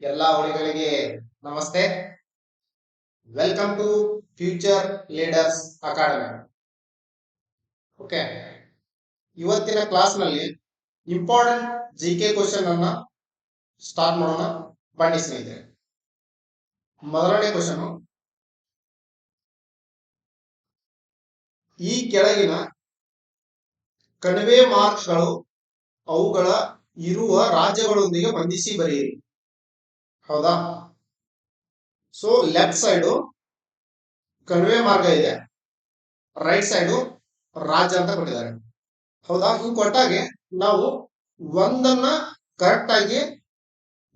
ಎಲ್ಲ ಹುಡುಗರಿಗೆ ನಮಸ್ತೆ. Welcome to future leaders academy. Okay, ಇವತ್ತಿನ ಕ್ಲಾಸ್ ನಲ್ಲಿ ಇಂಪಾರ್ಟೆಂಟ್ ಜಿಕೆ ಕ್ವಶನ್ ಅನ್ನ ಸ್ಟಾರ್ಟ್ ಮಾಡೋಣ. ಬನ್ನಿ ಸ್ನೇಹಿತರೆ. ಮೊದಲನೇ ಕ್ವಶನ್, ಈ ಕೆಳಗಿನ ಕಣಿವೆ ಮಾರ್ಕ್ಗಳು ಅವುಗಳ ಇರುವ ರಾಜ್ಯಗಳೊಂದಿಗೆ ಹೊಂದಿಸಿ ಬರೆಯಿರಿ. ಹೌದಾ? ಸೊ ಲೆಫ್ಟ್ ಸೈಡು ಕಣಿವೆ ಮಾರ್ಗ ಇದೆ, ರೈಟ್ ಸೈಡು ರಾಜ್ಯ ಅಂತ ಕೊಟ್ಟಿದ್ದಾರೆ. ಹೌದಾ? ಹಿಂಗ್ ಕೊಟ್ಟಾಗೆ ನಾವು ಒಂದನ್ನ ಕರೆಕ್ಟ್ ಆಗಿ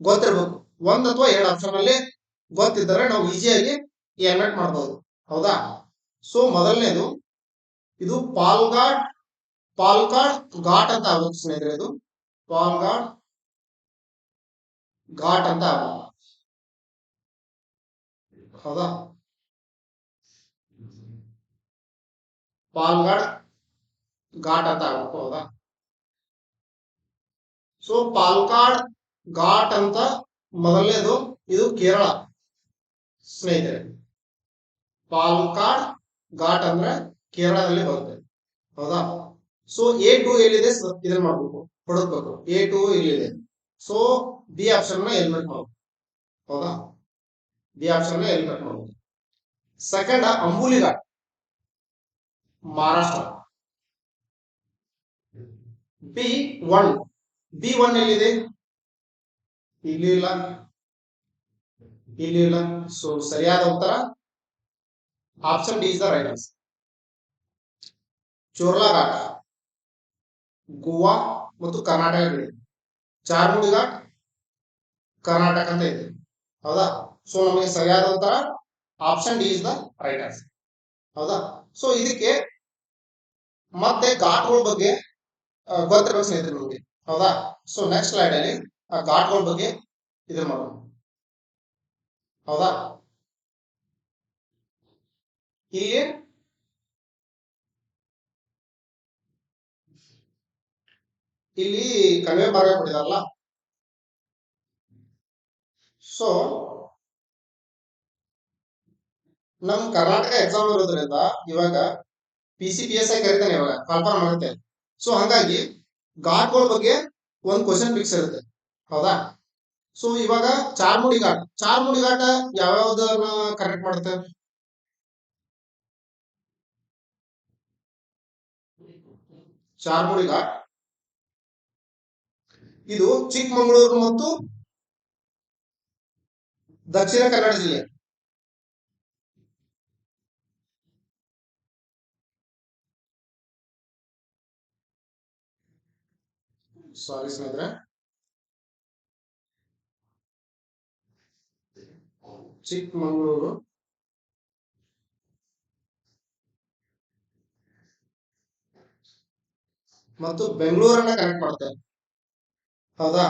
ಗೊತ್ತಿರ್ಬೇಕು. ಒಂದ್ ಅಥವಾ ಎರಡು ಆಪ್ಷನ್ ಅಲ್ಲಿ ಗೊತ್ತಿದ್ದರೆ ನಾವು ಈಸಿಯಾಗಿ ಎಲಿಮಿನೇಟ್ ಮಾಡಬಹುದು. ಹೌದಾ? ಸೊ ಮೊದಲನೇದು ಇದು ಪಾಲ್ಗಾಡ್ ಘಾಟ್ ಅಂತ ಆಗುತ್ತೆ ಸ್ನೇಹಿತರೆ. ಇದು ಪಾಲ್ಗಾಡ್ ಘಾಟ್ ಅಂತ ಆಗುತ್ತೆ. ಹೌದಾ? ಪಾಲ್ಗಾಡ್ ಘಾಟ್ ಅಂತ ಆಗುತ್ತೆ. ಹೌದಾ? ಸೊ ಪಾಲ್ಗಾಡ್ ಘಾಟ್ ಅಂತ ಮೊದಲನೇದು ಇದು ಕೇರಳ ಸ್ನೇಹಿತರೆ. ಪಾಲ್ಗಾಡ್ ಘಾಟ್ ಅಂದ್ರೆ ಕೇರಳದಲ್ಲಿ ಬರುತ್ತೆ. ಹೌದಾ? ಸೊ A2 ಎಲ್ಲಿದೆ ಇದನ್ನ ಮಾಡ್ಬೇಕು, ಹುಡುಕ್ಬೇಕು. A2 ಇಲ್ಲಿದೆ. ಸೊ ಬಿ ಆಪ್ಷನ್ ನ ಎಲಿಮಿನೇಟ್ ಮಾಡ್ಬೇಕು. ಹೌದಾ? ಬಿ ಆಪ್ಷನ್ ನ ಎಲಿಮಿನೇಟ್ ಮಾಡ್ಬೇಕು. ಸೆಕೆಂಡ್ ಅಂಬುಲಿ ಘಾಟ್, ಮಹಾರಾಷ್ಟ್ರ. B1 ಎಲ್ಲಿದೆ? ಇಲ್ಲಿ ಇಲ್ಲ, ಇಲ್ಲಿ ಇಲ್ಲ. ಸೊ ಸರಿಯಾದ ಉತ್ತರ option D is the right answer. Chorla Ghat Goa ಮತ್ತು ಕರ್ನಾಟಕ ಇದೆ. ಚಾರ್ಮುಡಿ ಘಾಟ್ ಕರ್ನಾಟಕ ಅಂತ ಇದೆ. ಹೌದಾ? ಸೊ ನಮಗೆ ಸರಿಯಾದ ಉತ್ತರ option D is the right answer. ಹೌದಾ? ಸೊ ಇದಕ್ಕೆ ಮತ್ತೆ ಘಾಟ್ಗಳ ಬಗ್ಗೆ ಗೊತ್ತಿರಬೇಕು ಸ್ನೇಹಿತರೆ ನಿಮಗೆ. ಹೌದಾ? ಸೊ ನೆಕ್ಸ್ಟ್ ಸ್ಲೈಡ್ ಅಲ್ಲಿ ಆ ಘಾಟ್ಗಳ ಬಗ್ಗೆ ಇದನ್ನ ಮಾಡೋಣ. ಹೌದಾ? ಇಲ್ಲಿ ಕಣಿವೆ ಮಾರ್ಗ ಕೊಟ್ಟಿದಾರಲ್ಲ. ಸೊ ನಮ್ ಕರ್ನಾಟಕ ಎಕ್ಸಾಮ್ ಇರೋದ್ರಿಂದ ಇವಾಗ PCPSI ಕರಿತಾನೆ, ಇವಾಗ ಕನ್ಫರ್ಮ್ ಆಗುತ್ತೆ. ಸೊ ಹಂಗಾಗಿ ಘಾಟ್ಗಳ ಬಗ್ಗೆ ಒಂದ್ ಕ್ವಶನ್ ಫಿಕ್ಸ್ ಇರುತ್ತೆ. ಹೌದಾ? ಸೊ ಇವಾಗ ಚಾರ್ಮುಡಿ ಘಾಟ್ ಯಾವ್ಯಾವ್ದನ್ನ ಕನೆಕ್ಟ್ ಮಾಡುತ್ತೆ? ಚಾರ್ಮುಡಿ ಘಾಟ್ ಇದು ಚಿಕ್ಕಮಗಳೂರು ಮತ್ತು ದಕ್ಷಿಣ ಕನ್ನಡ ಜಿಲ್ಲೆ. ಸಾರಿ ಸ್ನೇಹಿತರೆ, ಚಿಕ್ಕಮಗಳೂರು ಮತ್ತು ಬೆಂಗಳೂರನ್ನ ಕನೆಕ್ಟ್ ಮಾಡ್ತಾರೆ. ಹೌದಾ?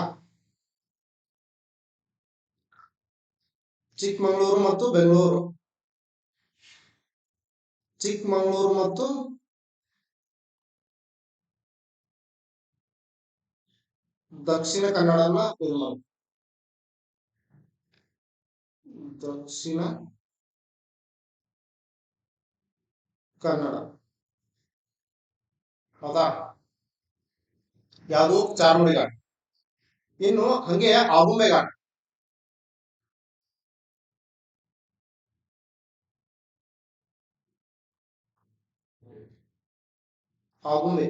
ಚಿಕ್ಕಮಗಳೂರು ಮತ್ತು ಬೆಂಗಳೂರು, ಚಿಕ್ಕಮಗಳೂರು ಮತ್ತು ದಕ್ಷಿಣ ಕನ್ನಡನ ಇದು ಮಾಡಿ, ದಕ್ಷಿಣ ಕನ್ನಡ. ಹೌದಾ? ಯಾವುದು? ಚಾರ್ಮುಡಿ ಘಾಟ್. ಇನ್ನು ಹಂಗೆ ಆಗುಂಬೆ ಘಾಟ್, ಆಗುಂಬೆ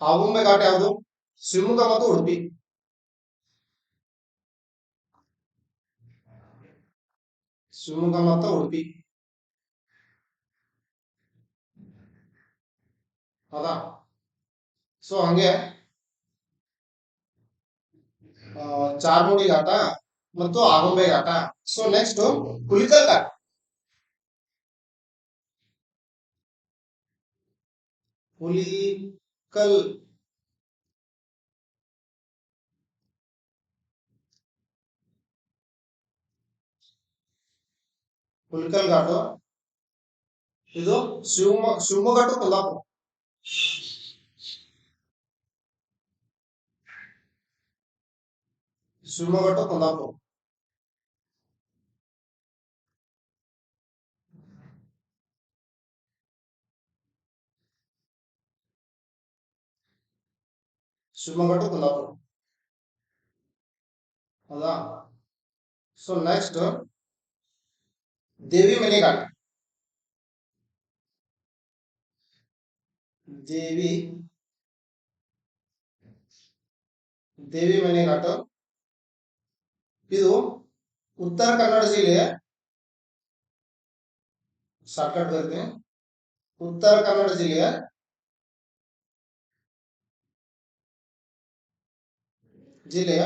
ಆಗುಂಬೆ ಘಾಟ್ ಯಾವುದು? ಶಿವಮೊಗ್ಗ ಮತ್ತು ಉಡುಪಿ. ಶಿವಮೊಗ್ಗ ಮತ್ತು ಉಡುಪಿ. ಹೌದಾ? ಸೊ ಹಂಗೆ ಚಾರ್ಮುಡಿ ಘಾಟ ಮತ್ತು ಆಗುಂಬೆ ಘಾಟ. So next Hulikal Ghat. ಹುಲಿಕಲ್ ಹುಲಿಕಲ್ ಘಾಟು ಇದು Shivamogga to Kundapura. Shivamogga to Kundapura. Shivamogga to Kundapura. ಹೌದಾ? ಸೊ ನೆಕ್ಸ್ಟ್ ದೇವಿ ಮನೆ ಘಾಟ್. ದೇವಿ ದೇವಿ ಮನೆ ಘಾಟ್ ಇದು ಉತ್ತರ ಕನ್ನಡ ಜಿಲ್ಲೆಯ ಶಾರ್ಟ್ಕಟ್ ಬರುತ್ತೆ. ಉತ್ತರ ಕನ್ನಡ ಜಿಲ್ಲೆಯ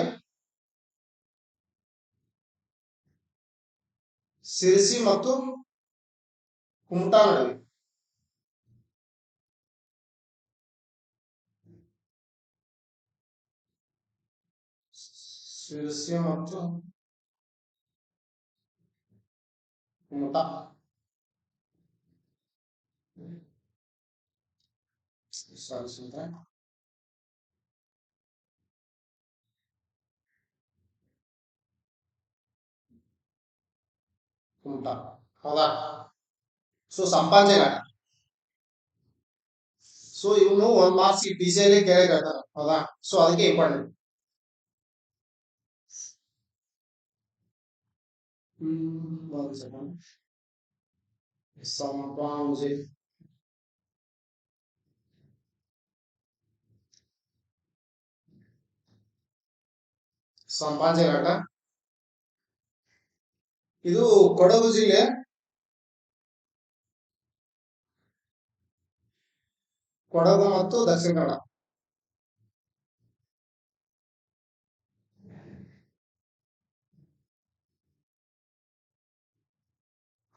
ಸಿರಿಸಿ ಮತ್ತು ಕುಮಟಾ ನಡುವೆ. ಸಿರಿಸಿ ಮತ್ತು ಕುಮಟಾ. ಕುಮಟಾ. ಹೌದಾ? ಸೊ ಸಂಪಾಜೆ ಘಾಟ. ಸೊ ಇವನು ಒಂದ್ ಮಾರ್ಕ್ಸ್ ಪಿಸಿಯಲ್ಲಿ ಕೇಳಿರ್ತಾರೆ. ಹೌದಾ? ಸೊ ಅದಕ್ಕೆ ಇಂಪಾರ್ಟೆಂಟ್. ಒಂದು ಸೆಕೆಂಡ್. ಸಂಪಾಜೆ ಸಂಪಾಜೆ ಘಾಟ ಇದು ಕೊಡಗು ಜಿಲ್ಲೆ ಕೊಡಗು ಮತ್ತು ದಕ್ಷಿಣ ಕನ್ನಡ.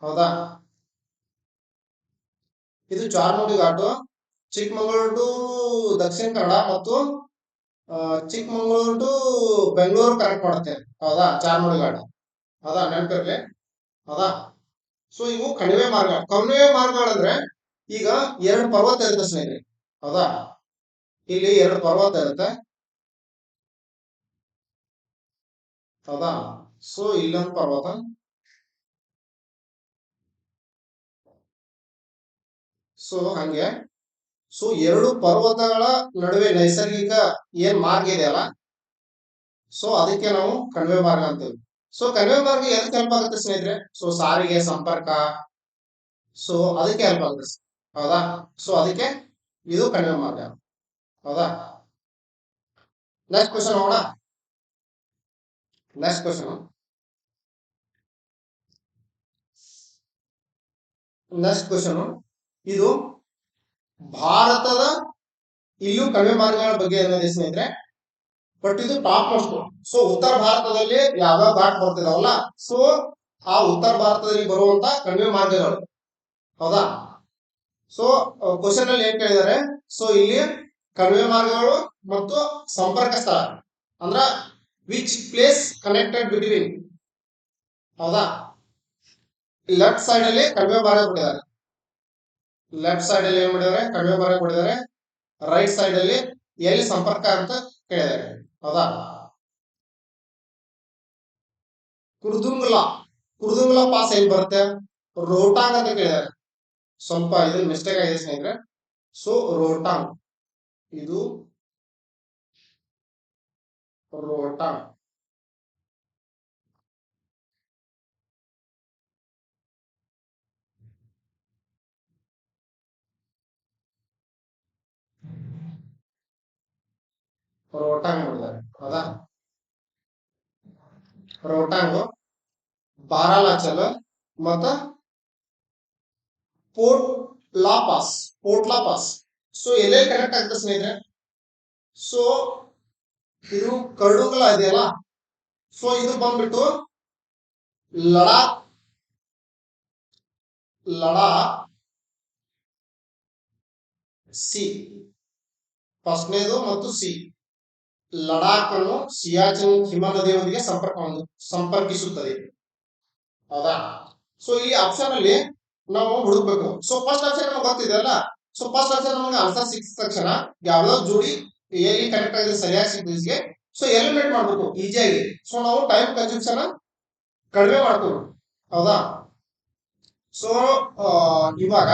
ಹೌದಾ? ಇದು ಚಾರ್ಮುಡಿ ಘಾಟು ಚಿಕ್ಕಮಗಳೂರು ಟು ದಕ್ಷಿಣ ಕನ್ನಡ ಮತ್ತು ಚಿಕ್ಕಮಗಳೂರು ಟು ಬೆಂಗಳೂರು ಕನೆಕ್ಟ್ ಮಾಡುತ್ತೆ. ಹೌದಾ? ಚಾರ್ಮುಡಿ ಘಾಟ. ಹೌದಾ? ನೆನಪಿರ್ಲಿ. ಹೌದಾ? ಸೊ ಇವು ಕಣಿವೆ ಮಾರ್ಗಗಳಂದ್ರೆ ಈಗ ಎರಡು ಪರ್ವತ ಇರುತ್ತೆ ಸ್ನೇಹಿತರೆ. ಹೌದಾ? ಇಲ್ಲಿ ಎರಡು ಪರ್ವತ ಇರುತ್ತೆ. ಹೌದಾ? ಸೊ ಇಲ್ಲೊಂದು ಪರ್ವತ. ಸೊ ಹಂಗೆ ಸೊ ಎರಡು ಪರ್ವತಗಳ ನಡುವೆ ನೈಸರ್ಗಿಕ ಏನ್ ಮಾರ್ಗ ಇದೆಯಲ್ಲ, ಸೊ ಅದಕ್ಕೆ ನಾವು ಕಣಿವೆ ಮಾರ್ಗ ಅಂತೀವಿ. ಸೊ ಕಣಿವೆ ಮಾರ್ಗ ಎದಕ್ಕೆ ಹೆಲ್ಪ್ ಆಗುತ್ತೆ ಸ್ನೇಹಿತರೆ? ಸೊ ಸಾರಿಗೆ ಸಂಪರ್ಕ, ಸೊ ಅದಕ್ಕೆ ಹೆಲ್ಪ್ ಆಗುತ್ತೆ. ಹೌದಾ? ಸೊ ಅದಕ್ಕೆ ಇದು ಕಣಿವೆ ಮಾರ್ಗ. ಹೌದಾ? ನೆಕ್ಸ್ಟ್ ಕ್ವಶನ್ ಹೋಗೋಣ. ನೆಕ್ಸ್ಟ್ ಕ್ವಶನ್ ಇದು ಭಾರತದ ಇಲ್ಲೂ ಕಣಿವೆ ಮಾರ್ಗಗಳ ಬಗ್ಗೆ ಏನಿದೆ ಸ್ನೇಹಿತರೆ, ಬಟ್ ಇದು ಟಾಪ್ ಮೋಸ್ಟ್. ಸೊ ಉತ್ತರ ಭಾರತದಲ್ಲಿ ಯಾವ್ಯಾವ ಘಾಟ್ ಬರ್ತಿದಾವಲ್ಲ, ಸೊ ಆ ಉತ್ತರ ಭಾರತದಲ್ಲಿ ಬರುವಂತ ಕಣಿವೆ ಮಾರ್ಗಗಳು. ಹೌದಾ? ಸೊ ಕ್ವಶನ್ ಅಲ್ಲಿ ಏನ್ ಕೇಳಿದ್ದಾರೆ, ಸೊ ಇಲ್ಲಿ ಕಣಿವೆ ಮಾರ್ಗಗಳು ಮತ್ತು ಸಂಪರ್ಕ ಸ್ಥಳ ಅಂದ್ರ ವಿಚ್ ಪ್ಲೇಸ್ ಕನೆಕ್ಟೆಡ್ ಬಿಟ್ವೀನ್. ಹೌದಾ? ಲೆಫ್ಟ್ ಸೈಡ್ ಅಲ್ಲಿ ಕಣಿವೆ ಮಾರ್ಗ ಕೊಟ್ಟಿದ್ದಾರೆ. ಲೆಫ್ಟ್ ಸೈಡ್ ಅಲ್ಲಿ ಏನ್ ಮಾಡಿದ್ದಾರೆ? ಕಣಿವೆ ಮಾರ್ಗ ಕೊಟ್ಟಿದ್ದಾರೆ. ರೈಟ್ ಸೈಡ್ ಅಲ್ಲಿ ಎಲ್ಲಿ ಸಂಪರ್ಕ ಅಂತ ಕೇಳಿದ್ದಾರೆ. ಹೌದಾ? ಕುರ್ದುಂಗ್ಲಾ ಪಾಸ್ ಎಲ್ಲಿ ಬರುತ್ತೆ? ರೋಹ್ಟಾಂಗ್ ಅಂತ ಕೇಳಿದ್ದಾರೆ. ಸ್ವಲ್ಪ ಇದು ಮಿಸ್ಟೇಕ್ ಆಗಿದೆ ಸ್ನೇಹಿತರೆ. ಸೊ ರೋಹ್ಟಾಂಗ್, ಇದು ರೋಹ್ಟಾಂಗ್. ರೋಹ್ಟಾಂಗ್ ನೋಡಿದ್ದಾರೆ. ಹೌದಾ? ರೋಹ್ಟಾಂಗ್, ಬಾರಾಲಾಚಲ್ ಮತ್ತ ಪೋರ್ಟ್ ಲಾ ಪಾಸ್. ಸೊ ಎಲ್ಲೆಲ್ಲಿ ಕನೆಕ್ಟ್ ಆಗ್ತದೆ ಸ್ನೇಹಿತರೆ? ಸೊ ಇದು ಕರ್ಡುಂಗ್ಲಾ ಇದೆಯಲ್ಲ, ಸೊ ಇದು ಬಂದ್ಬಿಟ್ಟು ಲಡಾಖ್ ಸಿ ಫಸ್ಟ್ನೇದು ಮತ್ತು ಸಿ. ಲಡಾಖ್ ಅನ್ನು ಸಿಯಾಚಿನ್ ಹಿಮನದಿಯೊಂದಿಗೆ ಸಂಪರ್ಕಿಸುತ್ತದೆ. ಹೌದಾ? ಸೊ ಈ ಆಪ್ಷನ್ ಅಲ್ಲಿ ನಾವು ಹುಡುಕ್ಬೇಕು. ಸೊ ಫಸ್ಟ್ ಆಪ್ಷನ್ ನಮ್ಗೆ ಗೊತ್ತಿದೆಯಲ್ಲ, ಸೊ ಫಸ್ಟ್ ಆಪ್ಷನ್ ನಮ್ಗೆ ಆನ್ಸರ್ ಸಿಕ್ಸ್ ತಕ್ಷಣ ಯಾವ್ದೋ ಜೋಡಿ ಎಲ್ಲಿ ಕನೆಕ್ಟ್ ಆಗಿದೆ ಸರಿಯಾಗಿ ಸಿಕ್ಕಿದ್ಗೆ ಸೊ ಎಲಿಮಿನೇಟ್ ಮಾಡ್ಬೇಕು ಈಸಿಯಾಗಿ. ಸೊ ನಾವು ಟೈಮ್ ಕನ್ಸಂಪ್ಷನ್ ಕಡಿಮೆ ಮಾಡ್ಕೋಬೇಕು, ಹೌದಾ. ಸೊ ಇವಾಗ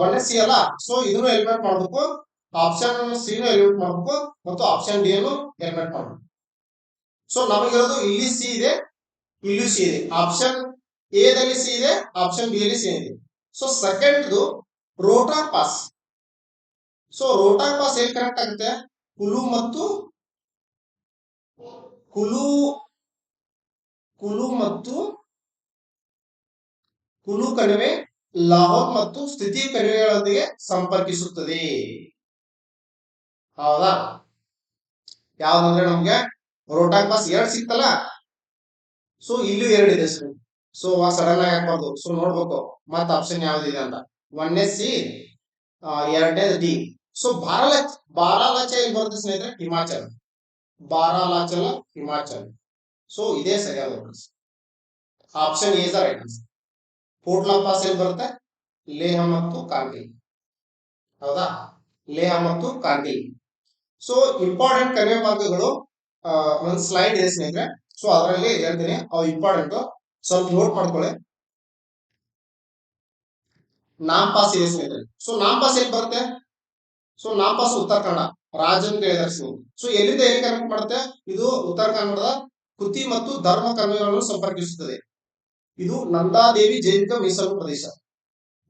ಒಳ್ಳೆ ಸಿ ಅಲ್ಲ, ಸೊ ಇದನ್ನು ಎಲಿಮಿನೇಟ್ ಮಾಡ್ಬೇಕು, ಆಪ್ಷನ್ ಸಿ ನು ಎಲಿಮಿನೇಟ್ ಮಾಡ್ಬೇಕು ಮತ್ತು ಆಪ್ಷನ್ ಡಿ ಅನ್ನು ಎಲಿಮಿನೇಟ್ ಮಾಡ್ಬೇಕು. ಸೊ ನಮಗಿರೋದು ಇಲ್ಲಿ ಸಿ ಇದೆ, ಇಲ್ಲೂ ಸಿ ಇದೆ, ಆಪ್ಷನ್ ಎ ದಲ್ಲಿ ಸಿ ಇದೆ, ಆಪ್ಷನ್ ಬಿ ಅಲ್ಲಿ ಸಿ ಇದೆ. So second rota pass. So rota pass ಎಲ್ಲಿ ಕರೆಕ್ಟ್ ಆಗುತ್ತೆ, ಕುಲು ಮತ್ತು ಕುಲು ಕುಲು ಮತ್ತು ಕುಲು ಕಣಿವೆ ಲಾಹೋರ್ ಮತ್ತು ಸ್ಥಿತಿ ಕಣಿವೆಗಳೊಂದಿಗೆ ಸಂಪರ್ಕಿಸುತ್ತದೆ, ಹೌದಾ. ಯಾವ್ದಂದ್ರೆ ನಮ್ಗೆ ರೋಟಾಂಗ್ ಪಾಸ್ ಎರಡ್ ಸಿಕ್ತಲ್ಲ, ಸೊ ಇಲ್ಲೂ ಎರಡಿದೆ. ಸೊ ಸಡನ್ ಆಗಿ ಹಾಕ್ಬಾರ್ದು, ಸೊ ನೋಡ್ಬೇಕು ಮತ್ತ ಆಪ್ಷನ್ ಯಾವ್ದಿದೆ ಅಂತ. ಒಂದನೇ ಸಿ, ಎರಡನೇ ಡಿ. ಸೊ ಬಾರಾಲಾಚ ಎಲ್ಲಿ ಬರುತ್ತೆ ಸ್ನೇಹಿತರೆ, ಹಿಮಾಚಲ್. ಬಾರಾಲಾಚಲ ಹಿಮಾಚಲ್. ಸೊ ಇದೇ ಸರಿಯಾದ option A right answer. Kotla pass ಎಲ್ಲಿ ಬರುತ್ತೆ, ಲೇಹ ಮತ್ತು ಕಾರ್ಗಿಲ್, ಹೌದಾ, ಲೇಹ ಮತ್ತು ಕಾರ್ಗಿಲ್. ಸೊ ಇಂಪಾರ್ಟೆಂಟ್ ಕಣಿವೆ ಮಾರ್ಗಗಳು ಒಂದು ಸ್ಲೈಡ್ ಇದೆ ಸ್ನೇಹಿತರೆ, ಸೊ ಅದರಲ್ಲಿ ಹೇಳ್ತೀನಿ, ಅವು ಇಂಪಾರ್ಟೆಂಟ್, ಸ್ವಲ್ಪ ನೋಟ್ ಮಾಡ್ಕೊಳ್ಳಿ. ನಾಮ್ ಪಾಸ್ ಇದೆ ಸ್ನೇಹಿತರೆ. ಸೊ ನಾಮ್ ಪಾಸ್ ಎಲ್ಲಿ ಬರುತ್ತೆ, ಸೊ ನಾಮ್ ಪಾಸ್ ಉತ್ತರ ಕನ್ನಡ ರಾಜನ್ ಕೇಳಿದಾರೆ ಸ್ನೇಹಿತರೆ. ಸೊ ಎಲ್ಲಿಂದ ಎಲ್ಲಿ ಕನೆಕ್ಟ್ ಮಾಡುತ್ತೆ, ಇದು ಉತ್ತರ ಕನ್ನಡದ ಕೃತಿ ಮತ್ತು ಧರ್ಮ ಕಣಿವೆಗಳನ್ನು ಸಂಪರ್ಕಿಸುತ್ತದೆ. ಇದು ನಂದಾದೇವಿ ಜೈವಿಕ ಮೀಸಲು ಪ್ರದೇಶ,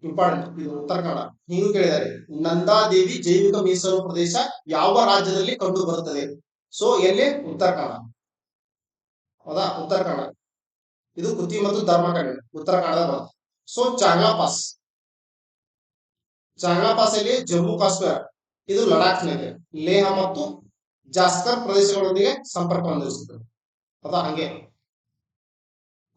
ಇಂಪಾರ್ಟೆಂಟ್, ಇದು ಉತ್ತರ ಕನ್ನಡ. ನೀವು ಕೇಳಿದ್ದಾರೆ ನಂದಾದೇವಿ ಜೈವಿಕ ಮೀಸಲು ಪ್ರದೇಶ ಯಾವ ರಾಜ್ಯದಲ್ಲಿ ಕಂಡು ಬರುತ್ತದೆ, ಸೊ ಎಲ್ಲಿ, ಉತ್ತರ ಕನ್ನಡ, ಹೌದಾ, ಉತ್ತರ ಕನ್ನಡ. ಇದು ಕೃತಿ ಮತ್ತು ಧರ್ಮ ಕಣಿವೆ ಉತ್ತರ ಕನ್ನಡ ಬರುತ್ತೆ. ಸೊ ಚಾಂಗ್ಲಾ ಪಾಸ್, ಚಾಂಗ್ಲಾ ಪಾಸ್ ಅಲ್ಲಿ ಜಮ್ಮು ಕಾಶ್ಮೀರ, ಇದು ಲಡಾಖ್ ನಲ್ಲಿ ಲೇಹ ಮತ್ತು ಜಾಸ್ಕರ್ ಪ್ರದೇಶಗಳೊಂದಿಗೆ ಸಂಪರ್ಕ ಹೊಂದಿರುತ್ತದೆ, ಹೌದಾ. ಹಂಗೆ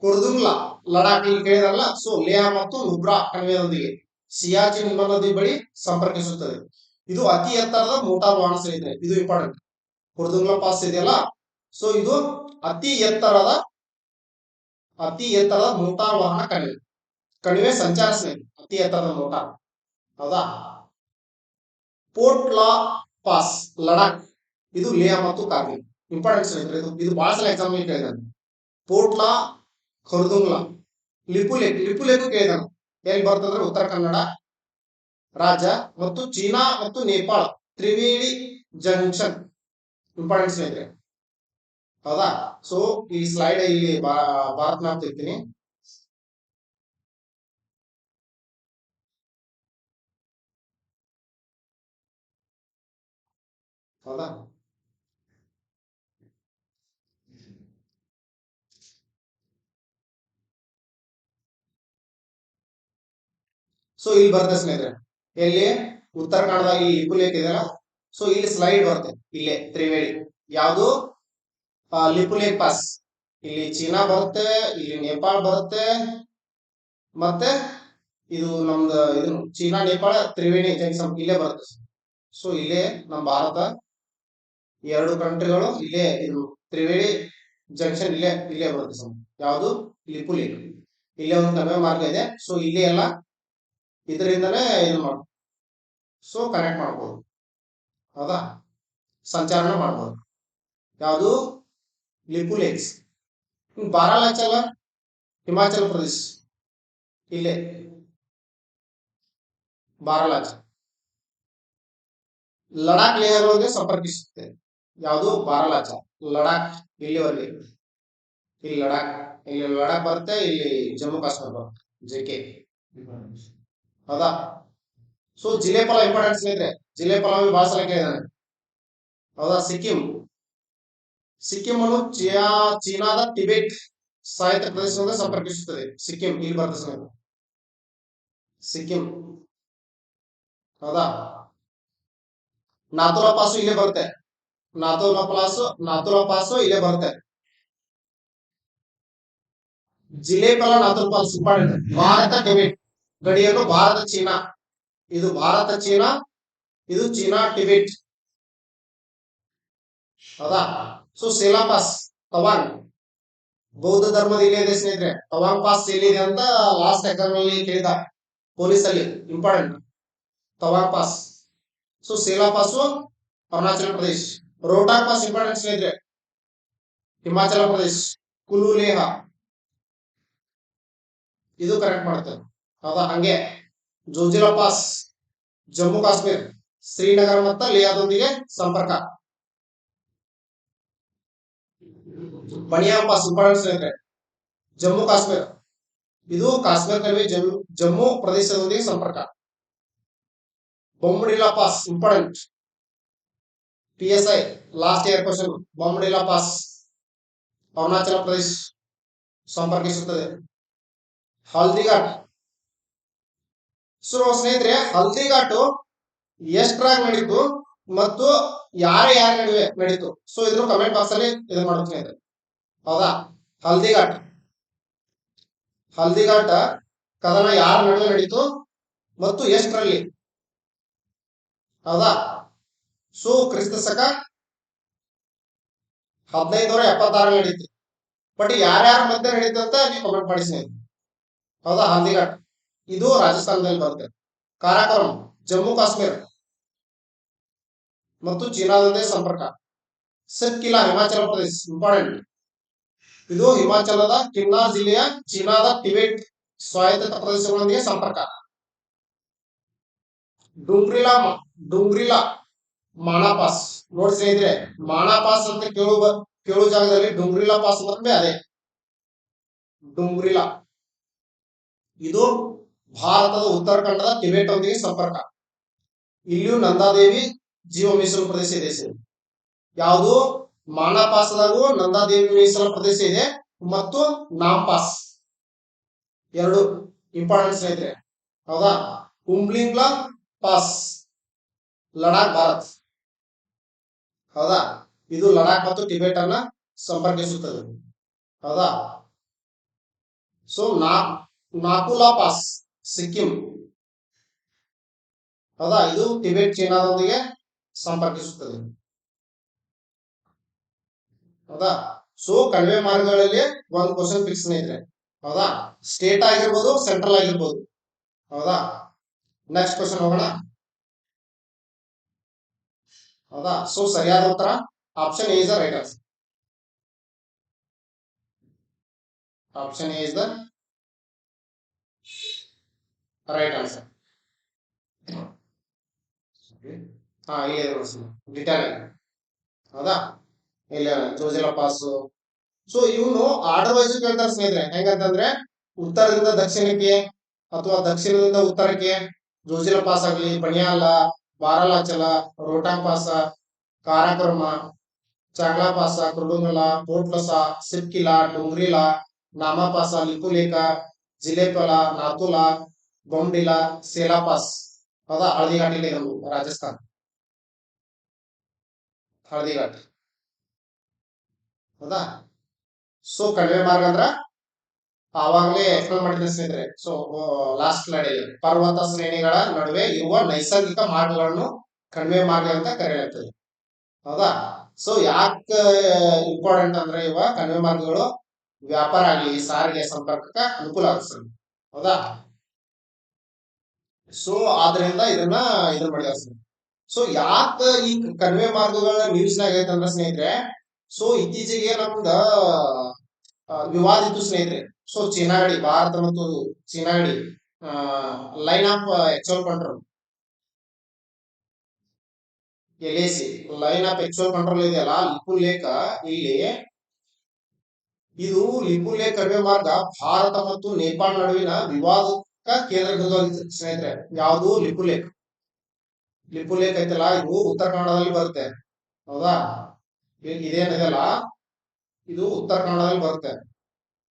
ಕುರ್ದುಂಗ್ಲಾ ಲಡಾಖ್ ಇಲ್ಲಿ ಕೇಳಿದಾರಲ್ಲ, ಸೊ ಲೇಹ ಮತ್ತು ನುಬ್ರಾ ಕಣಿವೆಯೊಂದಿಗೆ ಸಿಯಾಚಿನ್ ಹಿಮ ನದಿ ಬಳಿ ಸಂಪರ್ಕಿಸುತ್ತದೆ. ಇದು ಅತಿ ಎತ್ತರದ ಮೋಟಾರ್ ವಾಹನ ಸ್ನೇಹಿತರೆ, ಇದು ಇಂಪಾರ್ಟೆಂಟ್. ಕುರ್ದುಂಗ್ಲಾ ಪಾಸ್ ಇದೆಯಲ್ಲ, ಸೊ ಇದು ಅತಿ ಎತ್ತರದ ಮೋಟಾರ್ ವಾಹನ ಕಣಿವೆ ಸಂಚಾರ ಸ್ನೇಹಿತರೆ, ಅತಿ ಎತ್ತರದ ಮೋಟಾರ್, ಹೌದಾ. ಪೋರ್ಟ್ಲಾ ಪಾಸ್ ಲಡಾಖ್, ಇದು ಲೇಹ ಮತ್ತು ಕಾರ್ಗಿಲ್, ಇಂಪಾರ್ಟೆಂಟ್ ಸ್ನೇಹಿತರೆ. ಇದು ಬಹಳ ಸಲ ಎಕ್ಸಾಮ್ ಕೇಳಿದಾನೆ. ಪೋರ್ಟ್ಲಾ, ಖರ್ದುಂಗ್ಲಾ, ಲಿಪುಲೇಖ್ ಕೇಳಿದಾನೆ, ಎಲ್ಲಿ ಬರ್ತಂದ್ರೆ ಉತ್ತರ ಕನ್ನಡ ರಾಜ್ಯ ಮತ್ತು ಚೀನಾ ಮತ್ತು ನೇಪಾಳ ತ್ರಿವೇಣಿ ಜಂಕ್ಷನ್, ಇಂಪಾರ್ಟೆಂಟ್ ಸ್ನೇಹಿತರೆ, ಹೌದಾ. ಸೊ ಈ ಸ್ಲೈಡ್ ಇಲ್ಲಿ ಭಾರತ್ ಮ್ಯಾಪ್ ತೆಗಿತೀನಿ, ಹೌದಾ. ಸೊ ಇಲ್ಲಿ ಬರುತ್ತೆ ಸ್ನೇಹಿತರೆ, ಎಲ್ಲಿ ಉತ್ತರ ಕನ್ನಡ ಇಲ್ಲಿ ಲಿಪುಲೇಖ್ ಇದೆಯಲ್ಲ, ಸೊ ಇಲ್ಲಿ ಸ್ಲೈಡ್ ಬರುತ್ತೆ, ಇಲ್ಲೇ ತ್ರಿವೇಣಿ, ಯಾವುದು ಲಿಪುಲೇಖ್ ಪಾಸ್. ಇಲ್ಲಿ ಚೀನಾ ಬರುತ್ತೆ, ಇಲ್ಲಿ ನೇಪಾಳ ಬರುತ್ತೆ, ಮತ್ತೆ ಇದು ನಮ್ದು ಇದು ಚೀನಾ ನೇಪಾಳ ತ್ರಿವೇಣಿ ಜಂಕ್ಷನ್ ಇಲ್ಲೇ ಬರುತ್ತೆ. ಸೊ ಇಲ್ಲೇ ನಮ್ಮ ಭಾರತ ಎರಡು ಕಂಟ್ರಿಗಳು ಇಲ್ಲೇ, ಇದು ತ್ರಿವೇಣಿ ಜಂಕ್ಷನ್ ಇಲ್ಲೇ ಬರುತ್ತೆ ಸರ್. ಯಾವುದು, ಲಿಪುಲೇಖ್. ಇಲ್ಲೇ ಒಂದು ಕಣಿವೆ ಮಾರ್ಗ ಇದೆ, ಸೊ ಇಲ್ಲಿ ಎಲ್ಲ ಇದರಿಂದನೇ ಇದು ಮಾಡ, ಸೊ ಕನೆಕ್ಟ್ ಮಾಡ್ಬೋದು, ಹೌದಾ, ಸಂಚಾರನ ಮಾಡ್ಬೋದು. ಯಾವುದು, ಲಿಪುಲೇಖ್ಸ್. ಬಾರಾಲಾಚಲ ಹಿಮಾಚಲ ಪ್ರದೇಶ, ಇಲ್ಲೇ ಬಾರಾಲಾಚ. ಲಡಾಖ್ ಲೇಹಗಳಿಗೆ ಸಂಪರ್ಕಿಸುತ್ತೆ, ಯಾವುದು, ಬಾರಾಲಾಚ, ಲಡಾಖ್ ಇಲ್ಲಿವರೆಗೆ, ಇಲ್ಲಿ ಲಡಾಖ್ ಬರುತ್ತೆ, ಇಲ್ಲಿ ಜಮ್ಮು ಕಾಶ್ಮೀರ ಬರುತ್ತೆ, ಜೆಕೆ, ಹೌದಾ. ಸೊ ಜಿಲೆ ಫಲ ಇಂಪಾರ್ಟೆಂಟ್ ಸ್ನೇಹಿತರೆ, ಜಿಲೆ ಫಲ ಬಹಳ ಸಲ ಕೇಳಿದಾನೆ, ಹೌದಾ. ಸಿಕ್ಕಿಂ ಅನ್ನು ಚೀನಾದ ಟಿಬೆಟ್ ಸಾಹಿತ್ಯ ಪ್ರದೇಶದಿಂದ ಸಂಪರ್ಕಿಸುತ್ತದೆ, ಸಿಕ್ಕಿಂ ಇಲ್ಲಿ ಬರ್ತದೆ ಸ್ನೇಹಿತರೆ, ಸಿಕ್ಕಿಂ, ಹೌದಾ. ನಾಥುಲಾ ಪಾಸು ಇಲ್ಲೇ ಬರುತ್ತೆ, ನಾಥುಲಾ ಪಾಸು ಇಲ್ಲೇ ಬರುತ್ತೆ. ಜಿಲೆ ಫಲ Nathu La pass important. Bharat Tibet ಗಡಿಯನ್ನು ಭಾರತ ಚೀನಾ, ಇದು ಭಾರತ ಚೀನಾ, ಇದು ಚೀನಾ ಟಿಬೆಟ್, ಹೌದಾ. ಸೊ ಸೇಲಾ ಪಾಸ್ ತವಾಂಗ್, ಬೌದ್ಧ ಧರ್ಮದ ಇಲ್ಲೇ ಇದೆ ಸ್ನೇಹಿತರೆ. ತವಾಂಗ್ ಪಾಸ್ ಎಲ್ಲಿದೆ ಅಂತ ಲಾಸ್ಟ್ ಎಕ್ಸಾಮ್ ನಲ್ಲಿ ಕೇಳಿದ ಪೊಲೀಸ್ ಅಲ್ಲಿ, important. Tawang pass. So Sela pass Arunachal Pradesh. Rohtang pass important ಸ್ನೇಹಿತರೆ, ಹಿಮಾಚಲ ಪ್ರದೇಶ್. ಕುಲು ಲೇಹ ಇದು ಕರೆಕ್ಟ್ ಮಾಡುತ್ತೆ. ಹೌದಾ? ಹಂಗೆ ಜೋಜಿಲಾ ಪಾಸ್ ಜಮ್ಮು ಕಾಶ್ಮೀರ್, ಶ್ರೀನಗರ ಮತ್ತು ಲೇಹದೊಂದಿಗೆ ಸಂಪರ್ಕ. ಬನಿಯಾನ್ ಪಾಸ್ ಇಂಪಾರ್ಟೆಂಟ್ ಸ್ನೇಹಿತರೆ, ಜಮ್ಮು ಕಾಶ್ಮೀರ್. ಇದು ಕಾಶ್ಮೀರ ಕಣಿವೆ ಜಮ್ಮು ಪ್ರದೇಶದೊಂದಿಗೆ ಸಂಪರ್ಕ. Bomdila pass important, PSI last year question. Bomdila pass Arunachal Pradesh ಸಂಪರ್ಕಿಸುತ್ತದೆ. ಹಲ್ದಿಘಾಟ್. ಸೊ ಸ್ನೇಹಿತರೆ, ಹಲ್ದಿಘಾಟು ಎಷ್ಟರಾಗ ನಡೀತು ಮತ್ತು ಯಾರ ನಡುವೆ ನಡೀತು? ಸೊ ಇದನ್ನು ಕಮೆಂಟ್ ಬಾಕ್ಸ್ ಅಲ್ಲಿ ಇದು ಮಾಡೋದು ಸ್ನೇಹಿತರೆ. ಹೌದಾ? ಹಲ್ದಿಘಾಟ ಕದನ ಯಾರ ನಡುವೆ ನಡೀತು ಮತ್ತು ಎಷ್ಟರಲ್ಲಿ? ಹೌದಾ? ಸೊ ಕ್ರಿಸ್ತ ಶಕ 1576 ನಡೀತು. ಬಟ್ ಯಾರ್ಯಾರ ಮಧ್ಯೆ ನಡೀತು ಅಂತ ನೀವು ಕಮೆಂಟ್ ಮಾಡಿ ಸ್ನೇಹಿತರೆ. ಹೌದಾ? ಹಲ್ದಿಘಾಟ್ ಇದು ರಾಜಸ್ಥಾನದಲ್ಲಿ ಬರುತ್ತೆ. ಕಾರಾಕೋರಂ ಜಮ್ಮು ಕಾಶ್ಮೀರ ಮತ್ತು ಚೀನಾದೊಂದಿಗೆ ಸಂಪರ್ಕ. ಸಿರ್ಕಿಲಾ ಹಿಮಾಚಲ ಪ್ರದೇಶ ಇಂಪಾರ್ಟೆಂಟ್. ಇದು ಹಿಮಾಚಲದ ಕಿನ್ನಾರ್ ಜಿಲ್ಲೆಯ ಚೀನಾದ ಟಿಬೆಟ್ ಸ್ವಾಯತ್ತ ಪ್ರದೇಶಗಳೊಂದಿಗೆ ಸಂಪರ್ಕ. ಡುಂಗ್ರಿಲಾ ಮಾಣಾಪಾಸ್. ನೋಡಿ ಸ್ನೇಹಿತರೆ, ಮಾಣಾಪಾಸ್ ಅಂತ ಕೇಳುವ ಜಾಗದಲ್ಲಿ ಡುಂಗ್ರಿಲಾ ಪಾಸ್ ಅಂದ್ರೆ ಅದೇ ಡುಂಗ್ರಿಲಾ. ಇದು ಭಾರತದ ಉತ್ತರಾಖಂಡದ ಟಿಬೆಟ್ ಒಂದಿಗೆ ಸಂಪರ್ಕ. ಇಲ್ಲಿಯೂ ನಂದಾದೇವಿ ಜೀವ ಮೀಸಲು ಪ್ರದೇಶ ಇದೆ. ಯಾವುದು? ಮಾಣಾಪಾಸದಾಗೂ ನಂದಾದೇವಿ ಮೀಸಲು ಪ್ರದೇಶ ಇದೆ ಮತ್ತು ನಾಂಪಾಸ್ ಎರಡು ಇಂಪಾರ್ಟೆಂಟ್ ಸ್ನೇಹಿತರೆ. ಹೌದಾ? ಉಮ್ಲಿಂಗ್ಲಾ ಪಾಸ್ ಲಡಾಖ್ ಭಾರತ್. ಹೌದಾ? ಇದು ಲಡಾಖ್ ಮತ್ತು ಟಿಬೆಟ್ ಅನ್ನ ಸಂಪರ್ಕಿಸುತ್ತದೆ. ಹೌದಾ? So Nakula pass Sikkim. ಹೌದಾ? ಇದು ಟಿಬೆಟ್ ಚೀನಾದೊಂದಿಗೆ ಸಂಪರ್ಕಿಸುತ್ತದೆ. ಹೌದಾ? ಸೊ ಕಣಿವೆ ಮಾರ್ಗಗಳಲ್ಲಿ ಒಂದು ಕ್ವಶನ್ ಫಿಕ್ಸ್ ಸ್ನೇಹಿತರೆ. ಹೌದಾ? ಸ್ಟೇಟ್ ಆಗಿರ್ಬೋದು, ಸೆಂಟ್ರಲ್ ಆಗಿರ್ಬೋದು. ಹೌದಾ? ನೆಕ್ಸ್ಟ್ ಕ್ವಶನ್ ಹೋಗೋಣ. ಹೌದಾ? ಸೊ ಸರಿಯಾದ ಉತ್ತರ option A is the right answer. Option A is the right answer. Detail ಆಗಿ. ಹೌದಾ? ಇಲ್ಲ ಜೋಜಿಲಾ ಪಾಸ್. ಸೊ ಇವನು ಆರ್ಡರ್ ವೈಸ್ ಕೇಳ್ತಾರೆ ಸ್ನೇಹಿತರೆ. ಹೆಂಗಂತಂದ್ರೆ ಉತ್ತರದಿಂದ ದಕ್ಷಿಣಕ್ಕೆ ಅಥವಾ ದಕ್ಷಿಣದಿಂದ ಉತ್ತರಕ್ಕೆ ಜೋಜಿಲಾ ಪಾಸ್ ಆಗಲಿ, ಬನಿಯಾಲ, ಬಾರಾಲಾಚಲ, ರೋಹ್ಟಾಂಗ್ ಪಾಸ, ಕಾರಾಕೋರಂ, ಚಾಂಗ್ಲಾ ಪಾಸ, ಕುರ್ಡುಮಲ, ಪೋರ್ಟ್ಲಸ, ಸಿರ್ಕಿಲಾ, ಡುಂಗ್ರಿಲಾ, ನಾಮಾಪಾಸ, ಲಿಪುಲೇಖ, ಜಿಲೇಪಲ, ನಾಥುಲಾ, ಬೊಂಡಿಲಾ, ಸೇಲಾ ಪಾಸ್. ಹೌದಾ? ಹಳದಿಘಾಟ್ ಇದೆ ರಾಜಸ್ಥಾನ್. ಹಳದಿಘಾಟ್. ಹೌದಾ? ಸೊ ಕಣಿವೆ ಮಾರ್ಗ ಅಂದ್ರ ಆವಾಗಲೇ ಎಕ್ಸ್ಪ್ಲೇನ್ ಮಾಡಿದ್ರೆ ಸ್ನೇಹಿತರೆ. ಸೊ ಲಾಸ್ಟ್ ಸ್ಲೈಡ್ ಅಲ್ಲಿ ಪರ್ವತ ಶ್ರೇಣಿಗಳ ನಡುವೆ ಇರುವ ನೈಸರ್ಗಿಕ ಮಾರ್ಗಗಳನ್ನು ಕಣಿವೆ ಮಾರ್ಗ ಅಂತ ಕರೆಯಲಾಗ್ತದೆ. ಹೌದಾ? ಸೊ ಯಾಕೆ ಇಂಪಾರ್ಟೆಂಟ್ ಅಂದ್ರೆ ಇವ ಕಣಿವೆ ಮಾರ್ಗಗಳು ವ್ಯಾಪಾರ ಆಗಲಿ, ಸಾರಿಗೆ ಸಂಪರ್ಕಕ್ಕೆ ಅನುಕೂಲ ಆಗ್ತದೆ. ಹೌದಾ? ಸೊ ಆದ್ರಿಂದ ಇದನ್ನ ಮಾಡಿದ. ಸೊ ಯಾಕೆ ಈ ಕಣಿವೆ ಮಾರ್ಗಗಳ ನ್ಯೂಸ್ ನಾಗ ಐತಂದ್ರ ಸ್ನೇಹಿತರೆ, ಸೊ ಇತ್ತೀಚೆಗೆ ನಮ್ದ ವಿವಾದ ಇತ್ತು ಸ್ನೇಹಿತರೆ. ಸೊ ಚೀನಾಗಡಿ, ಭಾರತ ಮತ್ತು ಚೀನಾಗಡಿ line of actual control, LAC line of actual control ಇದೆಯಲ್ಲ, ಲಿಪುಲೇಖ. ಇಲ್ಲಿ ಇದು ಲಿಪುಲೇಖ ಕಣಿವೆ ಮಾರ್ಗ ಭಾರತ ಮತ್ತು ನೇಪಾಳ ನಡುವಿನ ವಿವಾದಕ್ಕ ಕೇಂದ್ರಬಿಂದು ಸ್ನೇಹಿತರೆ. ಯಾವುದು? ಲಿಪುಲೇಖ ಐತಲ್ಲ, ಇದು ಉತ್ತರ ಕನ್ನಡದಲ್ಲಿ ಬರುತ್ತೆ. ಹೌದಾ? ಇದೇನಿದೆಯಲ್ಲ, ಇದು ಉತ್ತರ ಕನ್ನಡದಲ್ಲಿ ಬರುತ್ತೆ.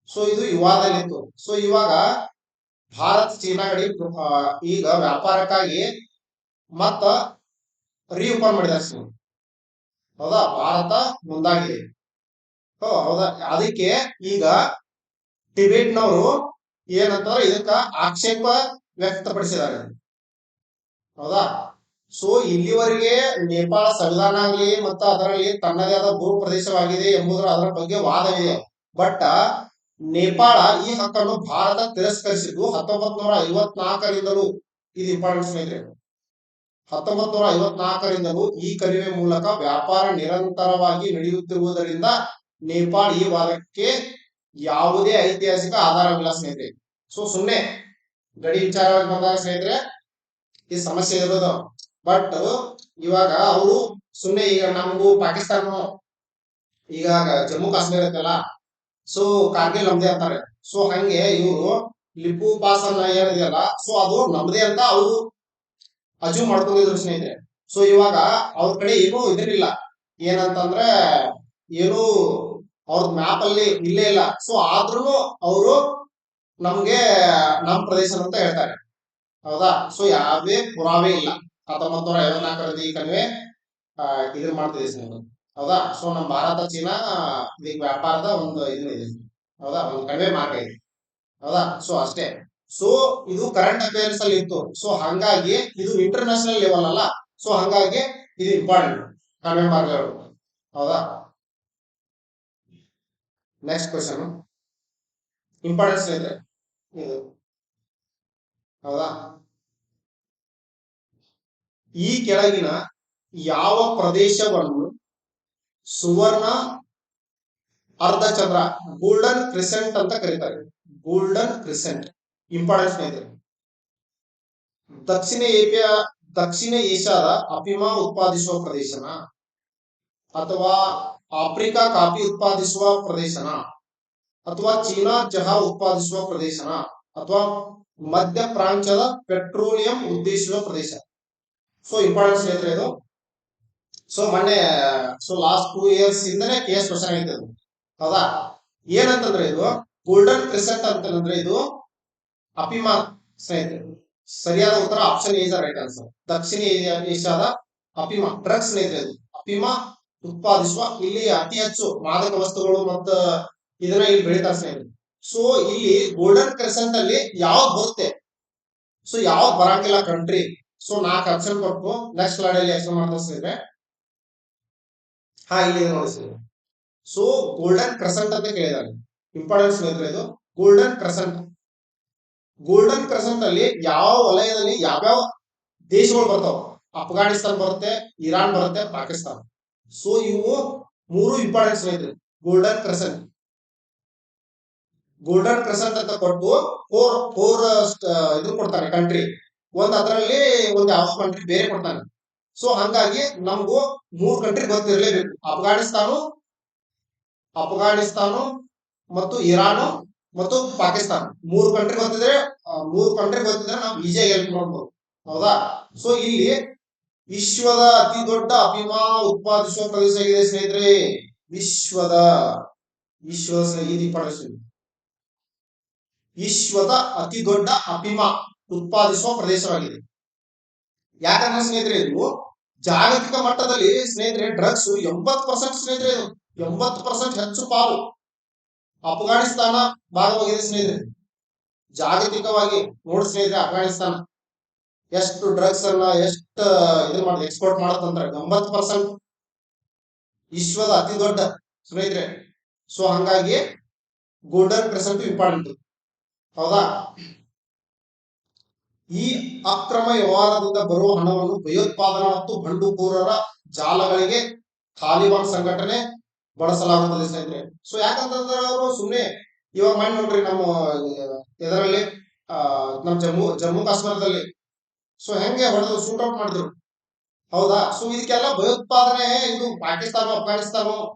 ಸೊ ಇದು ವಿವಾದದಲ್ಲಿತ್ತು. ಸೊ ಇವಾಗ ಭಾರತ್ ಚೀನಾ ಗಡಿ ಈಗ ವ್ಯಾಪಾರಕ್ಕಾಗಿ ಮತ್ತ ರೀಓಪನ್ ಮಾಡಿದ್ದಾರೆ. ಹೌದಾ? ಭಾರತ ಮುಂದಾಗಿದೆ. ಹೌದಾ? ಅದಕ್ಕೆ ಈಗ ಟಿಬೆಟ್ನವರು ಏನಂತಾರೆ, ಇದಕ್ಕ ಆಕ್ಷೇಪ ವ್ಯಕ್ತಪಡಿಸಿದ್ದಾರೆ. ಹೌದಾ? ಸೊ ಇಲ್ಲಿವರೆಗೆ ನೇಪಾಳ ಸಂವಿಧಾನ ಆಗಲಿ ಮತ್ತು ಅದರಲ್ಲಿ ತನ್ನದೇ ಆದ ಭೂ ಪ್ರದೇಶವಾಗಿದೆ ಎಂಬುದರ ಅದರ ಬಗ್ಗೆ ವಾದವಿದೆ. ಬಟ್ ನೇಪಾಳ ಈ ಹಕ್ಕನ್ನು ಭಾರತ ತಿರಸ್ಕರಿಸಿದ್ದು 1954ರಿಂದಲೂ. ಇದು ಇಂಪಾರ್ಟೆಂಟ್ ಸ್ನೇಹಿತರೆ. 1954ರಿಂದಲೂ ಈ ಕಣಿವೆ ಮೂಲಕ ವ್ಯಾಪಾರ ನಿರಂತರವಾಗಿ ನಡೆಯುತ್ತಿರುವುದರಿಂದ ನೇಪಾಳ ಈ ವಾದಕ್ಕೆ ಯಾವುದೇ ಐತಿಹಾಸಿಕ ಆಧಾರವಿಲ್ಲ ಸ್ನೇಹಿತರೆ. ಸೊ ಸುಮ್ಮನೆ ಗಡಿ ವಿಚಾರವಾಗಿ ಬಂದಾಗ ಸ್ನೇಹಿತರೆ ಈ ಸಮಸ್ಯೆ ಇರೋದು. ಬಟ್ ಇವಾಗ ಅವರು ಸುಮ್ಮನೆ ಈಗ ನಮಗೂ ಪಾಕಿಸ್ತಾನ ಈಗ ಜಮ್ಮು ಕಾಶ್ಮೀರ ಐತಲ್ಲ, ಸೊ ಕಾರ್ಗಿಲ್ ನಮ್ದೇ ಅಂತಾರೆ. ಸೊ ಹಂಗೆ ಇವರು ಲಿಪು ಪಾಸ್ ಅನ್ನ ಏನಿದೆಯಲ್ಲ, ಸೊ ಅದು ನಮ್ದೇ ಅಂತ ಅವರು ಅಜ್ಯೂಮ್ ಮಾಡ್ಕೊಂಡಿದ್ರು ಸ್ನೇಹಿತರೆ. ಸೊ ಇವಾಗ ಅವ್ರ ಕಡೆ ಏನೂ ಇದಿರಲಿಲ್ಲ, ಏನಂತಂದ್ರೆ ಏನು ಅವ್ರ ಮ್ಯಾಪ್ ಅಲ್ಲಿ ಇಲ್ಲೇ ಇಲ್ಲ. ಸೊ ಆದ್ರೂ ಅವರು ನಮ್ಗೆ ನಮ್ ಪ್ರದೇಶ ಅಂತ ಹೇಳ್ತಾರೆ. ಹೌದಾ? ಸೊ ಯಾವುದೇ ಪುರಾವೆ ಇಲ್ಲ. 1954ರಲ್ಲಿ ಈ ಕಣಿವೆ ಇದನ್ನ ಮಾಡ್ತಿದೆ ಸ್ನೇಹಿತರೆ. ಹೌದಾ? ಸೊ ನಮ್ಮ ಭಾರತ ಚೀನಾ ಈಗ ವ್ಯಾಪಾರದ ಒಂದು ಇದನ್ನಿದೆ. ಹೌದಾ? ಒಂದು ಕಣಿವೆ ಮಾರ್ಗ ಇದೆ. ಹೌದಾ? ಸೊ ಅಷ್ಟೇ. ಸೊ ಇದು ಕರೆಂಟ್ ಅಫೇರ್ಸ್ ಅಲ್ಲಿ ಇತ್ತು. ಸೊ ಹಂಗಾಗಿ ಇದು ಇಂಟರ್ನ್ಯಾಷನಲ್ ಲೆವೆಲ್ ಅಲ್ಲ. ಸೊ ಹಂಗಾಗಿ ಇದು ಇಂಪಾರ್ಟೆಂಟ್ ಕಣಿವೆ ಮಾರ್ಗಗಳು. ಹೌದಾ? ನೆಕ್ಸ್ಟ್ ಕ್ವಶನ್ ಇಂಪಾರ್ಟೆನ್ಸ್ ಇದೆ ಇದು. ಹೌದಾ? ಈ ಕೆಳಗಿನ ಯಾವ ಪ್ರದೇಶವನ್ನು ಸುವರ್ಣ ಅರ್ಧಚಂದ್ರ ಗೋಲ್ಡನ್ ಕ್ರಿಸೆಂಟ್ ಅಂತ ಕರೀತಾರೆ? ಗೋಲ್ಡನ್ ಕ್ರಿಸೆಂಟ್ ಇಂಪಾರ್ಟೆಂಟ್ ಸ್ನೇಹಿತರೆ. ದಕ್ಷಿಣ ಏಷ್ಯಾದ ಅಫೀಮ ಉತ್ಪಾದಿಸುವ ಪ್ರದೇಶನ, ಅಥವಾ ಆಫ್ರಿಕಾ ಕಾಫಿ ಉತ್ಪಾದಿಸುವ ಪ್ರದೇಶನ, ಅಥವಾ ಚೀನಾ ಚಹಾ ಉತ್ಪಾದಿಸುವ ಪ್ರದೇಶನ, ಅಥವಾ ಮಧ್ಯ ಪ್ರಾಚ್ಯದ ಪೆಟ್ರೋಲಿಯಂ ಉದ್ದೇಶಿಸುವ ಪ್ರದೇಶ? ಸೊ ಇಂಪಾರ್ಟೆಂಟ್ ಸ್ನೇಹಿತರೆ ಇದು. ಸೊ ಮೊನ್ನೆ ಲಾಸ್ಟ್ 2 years ಇಂದನೇ ಕೇಸ್ ಕ್ವಶನ್ ಐತೆ ಅದು. ಹೌದಾ? ಏನಂತಂದ್ರೆ ಇದು ಗೋಲ್ಡನ್ ಕ್ರಿಸೆಂಟ್ ಅಂತಂದ್ರೆ ಇದು ಅಫೀಮ ಸ್ನೇಹಿತರೆ. ಸರಿಯಾದ ಉತ್ತರ ಆಪ್ಷನ್ ಎ ರೈಟ್ ಆನ್ಸರ್. ದಕ್ಷಿಣ ಏಷ್ಯಾದ ಅಫೀಮ ಡ್ರಗ್ಸ್ ಸ್ನೇಹಿತರೆ. ಇದು ಅಫೀಮ ಉತ್ಪಾದಿಸುವ, ಇಲ್ಲಿ ಅತಿ ಹೆಚ್ಚು ಮಾದಕ ವಸ್ತುಗಳು ಮತ್ತು ಇದನ್ನ ಇಲ್ಲಿ ಬೆಳೀತಾರೆ ಸ್ನೇಹಿತರೆ. ಸೊ ಇಲ್ಲಿ ಗೋಲ್ಡನ್ ಕ್ರಿಸೆಂಟ್ ಅಲ್ಲಿ ಯಾವ್ದು ಬರುತ್ತೆ, ಸೊ ಯಾವ್ದು ಬರಂಗಿಲ್ಲ ಕಂಟ್ರಿ. ಸೊ 4 ಆಪ್ಷನ್ ಕೊಟ್ಟು ನೆಕ್ಸ್ಟ್ ಸ್ಲೈಡ್ ಅಲ್ಲಿ ಎಕ್ಸ್ಪ್ಲೇನ್ ಮಾಡ್ತಾ ಸ್ನೇಹಿತರೆ. ಇಲ್ಲಿ ನೋಡಿ. ಸೊ ಗೋಲ್ಡನ್ ಕ್ರೆಸೆಂಟ್ ಅಂತ ಕೇಳಿದ್ದಾರೆ. ಇಂಪಾರ್ಟೆಂಟ್ ಸ್ನೇಹಿತರೆ ಇದು ಗೋಲ್ಡನ್ ಕ್ರೆಸೆಂಟ್. ಗೋಲ್ಡನ್ ಕ್ರೆಸೆಂಟ್ ಅಲ್ಲಿ ಯಾವ ವಲಯದಲ್ಲಿ ಯಾವ್ಯಾವ ದೇಶಗಳು ಬರ್ತಾವ? ಅಫ್ಘಾನಿಸ್ತಾನ್ ಬರುತ್ತೆ, ಇರಾನ್ ಬರುತ್ತೆ, ಪಾಕಿಸ್ತಾನ. ಸೊ ಇವು 3 ಇಂಪಾರ್ಟೆಂಟ್ ಸ್ನೇಹಿತರೆ. ಗೋಲ್ಡನ್ ಕ್ರೆಸೆಂಟ್ ಅಂತ ಕೊಟ್ಟು ಫೋರ್ ಇದು ಕೊಡ್ತಾನೆ ಕಂಟ್ರಿ. ಅದರಲ್ಲಿ ಒಂದು ಯಾವ ಕಂಟ್ರಿ ಬೇರೆ ಕೊಡ್ತಾನೆ. ಸೊ ಹಂಗಾಗಿ ನಮಗೂ 3 ಕಂಟ್ರಿ ಗೊತ್ತಿರಲೇಬೇಕು. ಅಫ್ಘಾನಿಸ್ತಾನ ಮತ್ತು ಇರಾನ್ ಮತ್ತು ಪಾಕಿಸ್ತಾನ 3 ಕಂಟ್ರಿ ಗೊತ್ತಿದ್ರೆ ನಾವು ಈಸಿಯಾಗಿ ಹೆಲ್ಪ್ ಮಾಡ್ಬೋದು. ಹೌದಾ? ಸೊ ಇಲ್ಲಿ ವಿಶ್ವದ ಅತಿ ದೊಡ್ಡ ಅಫೀಮ ಉತ್ಪಾದಿಸುವ ಪ್ರದೇಶ ಆಗಿದೆ ಸ್ನೇಹಿತರೆ. ವಿಶ್ವದ ಅತಿ ದೊಡ್ಡ ಅಫೀಮ ಉತ್ಪಾದಿಸುವ ಪ್ರದೇಶವಾಗಿದೆ. ಯಾಕಂದ್ರೆ ಸ್ನೇಹಿತರೆ ಇದು ಜಾಗತಿಕ ಮಟ್ಟದಲ್ಲಿ ಸ್ನೇಹಿತರೆ ಡ್ರಗ್ಸ್ 80% ಸ್ನೇಹಿತರೆ, 80% ಹೆಚ್ಚು ಪಾಲು ಅಫ್ಘಾನಿಸ್ತಾನ ಭಾಗವಾಗಿದೆ ಸ್ನೇಹಿತರೆ. ಜಾಗತಿಕವಾಗಿ ನೋಡಿ ಸ್ನೇಹಿತರೆ, ಅಫ್ಘಾನಿಸ್ತಾನ ಎಷ್ಟು ಡ್ರಗ್ಸ್ ಅನ್ನ ಎಷ್ಟು ಎಕ್ಸ್ಪೋರ್ಟ್ ಮಾಡುತ್ತಂದ್ರೆ 90%. ವಿಶ್ವದ ಅತಿ ದೊಡ್ಡ ಸ್ನೇಹಿತರೆ. ಸೊ ಹಂಗಾಗಿ ಗೋಲ್ಡನ್ ಕ್ರೆಸೆಂಟ್ ಇಂಪಾರ್ಟೆಂಟ್. ಹೌದಾ? ಈ ಅಕ್ರಮ ವ್ಯವಹಾರದಿಂದ ಬರುವ ಹಣವನ್ನು ಭಯೋತ್ಪಾದನಾ ಮತ್ತು ಬಂಡುಕೋರರ ಜಾಲಗಳಿಗೆ ತಾಲಿಬಾನ್ ಸಂಘಟನೆ ಬಳಸಲಾಗುತ್ತದೆ ಸ್ನೇಹಿತರೆ. ಸೊ ಯಾಕಂತಂದ್ರೆ ಅವರು ಸುಮ್ಮನೆ ಇವಾಗ ಮಾಡಿ ನೋಡ್ರಿ, ನಮ್ಮ ಇದರಲ್ಲಿ ನಮ್ಮ ಜಮ್ಮು ಕಾಶ್ಮೀರದಲ್ಲಿ ಸೊ ಹೆಂಗೆ ಹೊಡೆದು ಶೂಟ್ ಔಟ್ ಮಾಡಿದ್ರು. ಹೌದಾ? ಸೊ ಇದಕ್ಕೆಲ್ಲ ಭಯೋತ್ಪಾದನೆ, ಇದು ಪಾಕಿಸ್ತಾನ ಅಫ್ಘಾನಿಸ್ತಾನ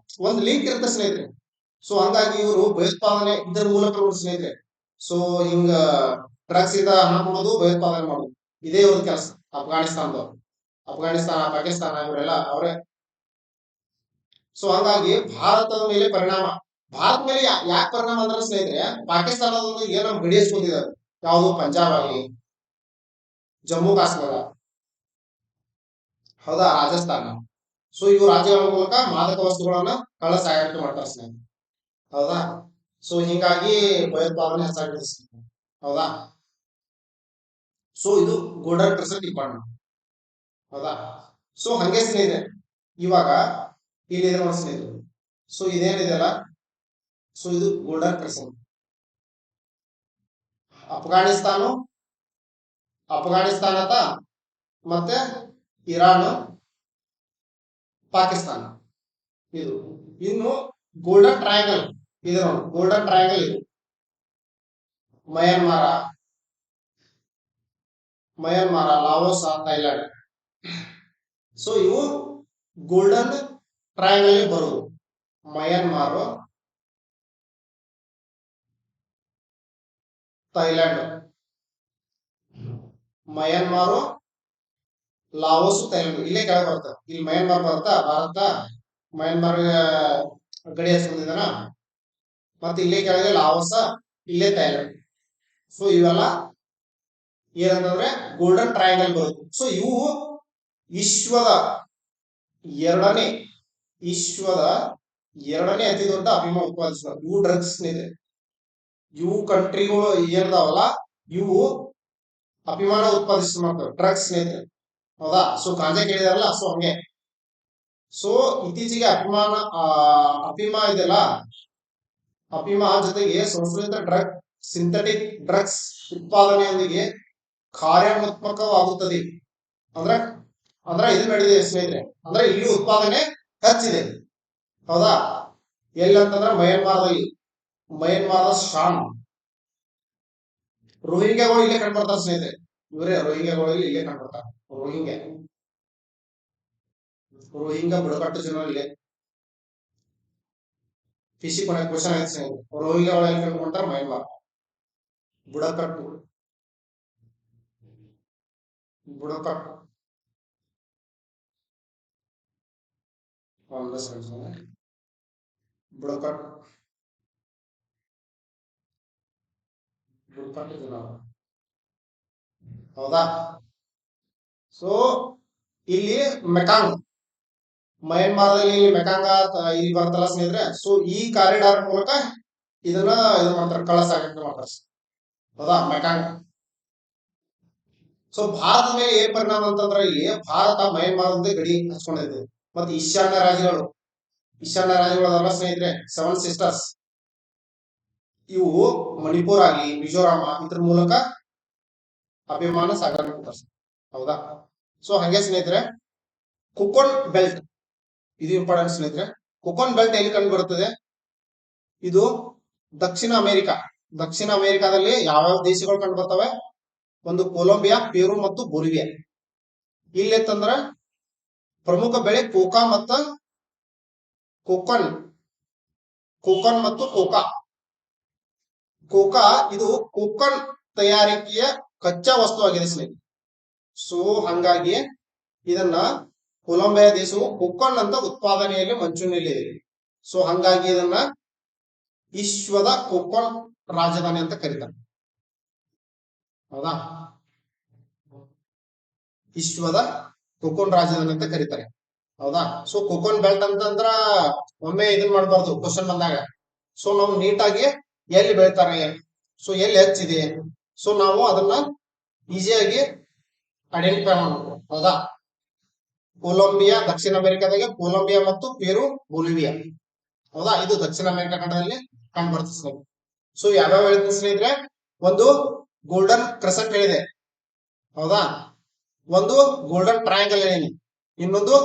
ಒಂದು ಲಿಂಕ್ ಇರುತ್ತೆ ಸ್ನೇಹಿತರೆ. ಸೊ ಹಂಗಾಗಿ ಇವರು ಭಯೋತ್ಪಾದನೆ ಇದರ ಮೂಲಕ ನೋಡಿ ಸ್ನೇಹಿತರೆ. ಸೊ ಹಿಂಗ ಡ್ರಗ್ಸ್ ಇಂದ ಹಣ ಕೊಡೋದು, ಭಯೋತ್ಪಾದನೆ ಮಾಡೋದು, ಇದೇ ಒಂದು ಕೆಲಸ ಅಫ್ಘಾನಿಸ್ತಾನ ಪಾಕಿಸ್ತಾನ ಇವರೆಲ್ಲ ಅವರೇ. ಸೊ ಹಂಗಾಗಿ ಭಾರತದ ಮೇಲೆ ಪರಿಣಾಮ, ಭಾರತ ಮೇಲೆ ಯಾಕೆ ಪರಿಣಾಮ ಅಂದ್ರೆ ಸ್ನೇಹಿತರೆ, ಪಾಕಿಸ್ತಾನದೊಂದು ಏನೋ ಗಡಿ ಹಚ್ಕೊಂಡಿದ್ದಾರೆ. ಯಾವುದು? ಪಂಜಾಬ್ ಆಗಲಿ, ಜಮ್ಮು ಕಾಶ್ಮೀರ, ಹೌದಾ, ರಾಜಸ್ಥಾನ. ಸೊ ಇವು ರಾಜ್ಯಗಳ ಮೂಲಕ ಮಾದಕ ವಸ್ತುಗಳನ್ನ ಕಳ್ಳ ಸಾಗಾಣಿಕೆ ಮಾಡ್ತಾರೆ ಸ್ನೇಹಿತರೆ. ಹೌದಾ? ಸೊ ಹೀಗಾಗಿ ಭಯೋತ್ಪಾದನೆ ಹೆಚ್ಚಾಗಿದೆ. ಹೌದಾ? ಸೊ ಇದು ಗೋಲ್ಡನ್ ಕ್ರೆಸೆಂಟ್ ಇಂಪಾರ್ಟೆಂಟ್. ಹೌದಾ? ಸೊ ಹಂಗೆ ಸ್ನೇಹಿತರೆ, ಇವಾಗ ಇಲ್ಲಿ ನೋಡಿ ಸ್ನೇಹಿತರೆ, ಸೊ ಇದೇನಿದೆಯಲ್ಲ ಸೊ ಇದು ಗೋಲ್ಡನ್ ಕ್ರೆಸೆಂಟ್. ಅಫ್ಘಾನಿಸ್ತಾನ ಮತ್ತೆ ಇರಾನ್, ಪಾಕಿಸ್ತಾನ. ಇದು ಇನ್ನು ಗೋಲ್ಡನ್ ಟ್ರಯಾಂಗಲ್ ಇದು ನೋಡಿ, ಗೋಲ್ಡನ್ ಟ್ರಯಾಂಗಲ್ ಇದು ಮಯನ್ಮಾರ, ಲಾವೋಸ್, ಥೈಲ್ಯಾಂಡ್. ಸೊ ಇವು ಗೋಲ್ಡನ್ ಟ್ರಯಾಂಗಲ್ ಬರುವುದು. ಮಯನ್ಮಾರ್, ಥೈಲ್ಯಾಂಡ್, ಮಯನ್ಮಾರು, ಲಾವೋಸ್, ಥೈಲ್ಯಾಂಡ್ ಇಲ್ಲೇ ಕೆಳಗೆ ಬರುತ್ತೆ. ಇಲ್ಲಿ ಮಯನ್ಮಾರ್ ಬರುತ್ತಾ, ಮಯನ್ಮಾರ್ ಗಡಿ ಹಚ್ಕೊಂಡಿದ್ದಾನ, ಮತ್ತೆ ಇಲ್ಲೇ ಕೆಳಗೆ ಲಾವೋಸ, ಇಲ್ಲೇ ಥೈಲ್ಯಾಂಡ್. ಸೊ ಇವೆಲ್ಲ ಏನಂತಂದ್ರೆ ಗೋಲ್ಡನ್ ಟ್ರಯಾಂಗಲ್ ಬರುತ್ತೆ. ಸೊ ಇವು ವಿಶ್ವದ ಎರಡನೇ ಅತಿ ದೊಡ್ಡ ಅಫೀಮ ಉತ್ಪಾದಿಸುವ ಇವು ಡ್ರಗ್ಸ್ ಇದೆ. ಇವು ಕಂಟ್ರಿಗಳು ಏನಿದಾವಲ್ಲ ಇವು ಅಭಿಮಾನ ಉತ್ಪಾದಿಸ ಮಾಡ್ತವೆ ಡ್ರಗ್ಸ್ ಸ್ನೇಹಿತರೆ. ಹೌದಾ? ಸೊ ಗಾಂಜಾ ಕೇಳಿದಾರಲ್ಲ, ಸೊ ಹಂಗೆ. ಸೊ ಇತ್ತೀಚೆಗೆ ಅಫೀಮ ಇದೆಲ್ಲ, ಅಫೀಮ ಜೊತೆಗೆ ಸಂಸ್ಕೃತ ಸಿಂಥೆಟಿಕ್ ಡ್ರಗ್ಸ್ ಉತ್ಪಾದನೆಯೊಂದಿಗೆ ಕಾರ್ಯೋನ್ಮುಖವಾಗುತ್ತದೆ. ಅಂದ್ರೆ ಇದು ನಡೆದಿದೆ ಸ್ನೇಹಿತರೆ. ಅಂದ್ರೆ ಇಲ್ಲಿ ಉತ್ಪಾದನೆ ಹೆಚ್ಚಿದೆ. ಹೌದಾ? ಎಲ್ಲಂತಂದ್ರೆ ಮಯನ್ಮಾರದ ಶಾಮ್, ರೋಹಿಂಗ್ಯಾಗಳು ಇಲ್ಲೇ ಕಂಡುಬರ್ತಾರೆ ಸ್ನೇಹಿತರೆ. ಇವರೇ ರೋಹಿಂಗ್ಯಾಗಳು ಇಲ್ಲೇ ಕಂಡುಬರ್ತಾರೆ. ರೋಹಿಂಗ್ಯಾ ಬುಡಕಟ್ಟು ಜನರು ಇಲ್ಲೇ. ಫಿಶಿ ಕ್ವಶನ್ ಆಯ್ತು ಸ್ನೇಹಿತರೆ. ರೋಹಿಂಗ್ಯಾಗಳು ಎಲ್ಲಿ ಕಂಡುಬರ್ತಾರೆ? ಮಯನ್ಮಾರ್ ಬುಡಕಟ್ಟು ಜನ. ಹೌದಾ? ಸೊ ಇಲ್ಲಿ ಮೆಕಾಂಗ್, ಮಯನ್ಮಾರದಲ್ಲಿ ಮೆಕಾಂಗ ಇಲ್ಲಿ ಬರ್ತಲ್ಲ ಸ್ನೇಹಿತರೆ. ಸೊ ಈ ಕಾರಿಡಾರ್ ಮೂಲಕ ಇದನ್ನ ಇದು ಮಾಡ್ತಾರೆ, ಕಳಸಾಗಣೆ ಮಾಡ್ತಾರೆ. ಹೌದಾ? ಮೆಕಾಂಗ್. ಸೊ ಭಾರತದ ಮೇಲೆ ಏನ್ ಪರಿಣಾಮ ಅಂತಂದ್ರೆ, ಇಲ್ಲಿ ಭಾರತ ಮಯನ್ಮಾರದಿಂದ ಗಡಿ ಹಚ್ಕೊಂಡಿದೆ. ಮತ್ತೆ ಈಶಾನ್ಯ ರಾಜ್ಯಗಳಲ್ಲ ಸ್ನೇಹಿತರೆ, 7 ಸಿಸ್ಟರ್ಸ್. ಇವು ಮಣಿಪುರ್ ಆಗಲಿ, ಮಿಜೋರಾಮ ಇದ್ರ ಮೂಲಕ ಅಭಿಮಾನ ಸಾಗಣೆ ಮಾಡ್ತಾರೆ. ಹೌದಾ? ಸೊ ಹಂಗೆ ಸ್ನೇಹಿತರೆ, ಕೊಕೊನ್ ಬೆಲ್ಟ್ ಇದು ಇಂಪಾರ್ಟೆಂಟ್ ಸ್ನೇಹಿತರೆ. ಕೊಕೊನ್ ಬೆಲ್ಟ್ ಎಲ್ಲಿ ಕಂಡು ಬರುತ್ತದೆ? ಇದು ದಕ್ಷಿಣ ಅಮೆರಿಕಾದಲ್ಲಿ ಯಾವ್ಯಾವ ದೇಶಗಳು ಕಂಡು ಬರ್ತವೆ? ಒಂದು ಕೊಲಂಬಿಯಾ, ಪೆರು ಮತ್ತು ಬೊಲಿವಿಯಾ. ಇಲ್ಲೆತ್ತಂದ್ರ ಪ್ರಮುಖ ಬೆಳೆ ಕೋಕನ್ ಮತ್ತು ಕೋಕಾ ಇದು ಕೋಕನ್ ತಯಾರಿಕೆಯ ಕಚ್ಚಾ ವಸ್ತುವಾಗಿದೆ ಸ್ನೇಹಿತರೆ. ಸೊ ಹಂಗಾಗಿ ಇದನ್ನ ಕೊಲಂಬಿಯಾ ದೇಶವು ಕೊಕನ್ ಅಂತ ಉತ್ಪಾದನೆಯಲ್ಲಿ ಮಂಚೂಣಿಯಲ್ಲಿದೆ. ಸೊ ಹಂಗಾಗಿ ಇದನ್ನ ವಿಶ್ವದ ಕೊಕನ್ ರಾಜಧಾನಿ ಅಂತ ಕರೀತಾರೆ. ಹೌದಾ? ವಿಶ್ವದ ಕೊಕೊನ್ ರಾಜಧಾನಿ ಅಂತ ಕರೀತಾರೆ. ಹೌದಾ? ಸೊ ಕೊಕೊನ್ ಬೆಲ್ಟ್ ಅಂತಂದ್ರ ಒಮ್ಮೆ ಇದನ್ ಮಾಡಬಾರ್ದು ಕ್ವಶನ್ ಬಂದಾಗ. ಸೊ ನಾವು ನೀಟಾಗಿ ಎಲ್ಲಿ ಬೆಳಿತಾರೆ, ಸೊ ಎಲ್ಲಿ ಹೆಚ್ಚಿದೆ, ಸೊ ನಾವು ಅದನ್ನ ಈಸಿಯಾಗಿ ಐಡೆಂಟಿಫೈ ಮಾಡಬೇಕು. ಹೌದಾ? ಕೊಲಂಬಿಯಾ, ದಕ್ಷಿಣ ಅಮೆರಿಕಾದಾಗ ಕೊಲಂಬಿಯಾ ಮತ್ತು ಪೆರು, ಬೊಲಿವಿಯಾ. ಹೌದಾ? ಇದು ದಕ್ಷಿಣ ಅಮೆರಿಕಾ ಖಂಡದಲ್ಲಿ ಕಂಡು ಬರ್ತದೆ. ಸೊ ಯಾವ್ಯಾವ ಹೇಳಿದ್ರೆ ಸ್ನೇಹಿತರೆ, ಒಂದು ಗೋಲ್ಡನ್ ಕ್ರೆಸೆಂಟ್ ಹೇಳಿದೆ. ಹೌದಾ? ಒಂದು ಗೋಲ್ಡನ್ ಟ್ರಯಾಂಗಲ್ ಹೇಳಿನಿ, ಇನ್ನೊಂದು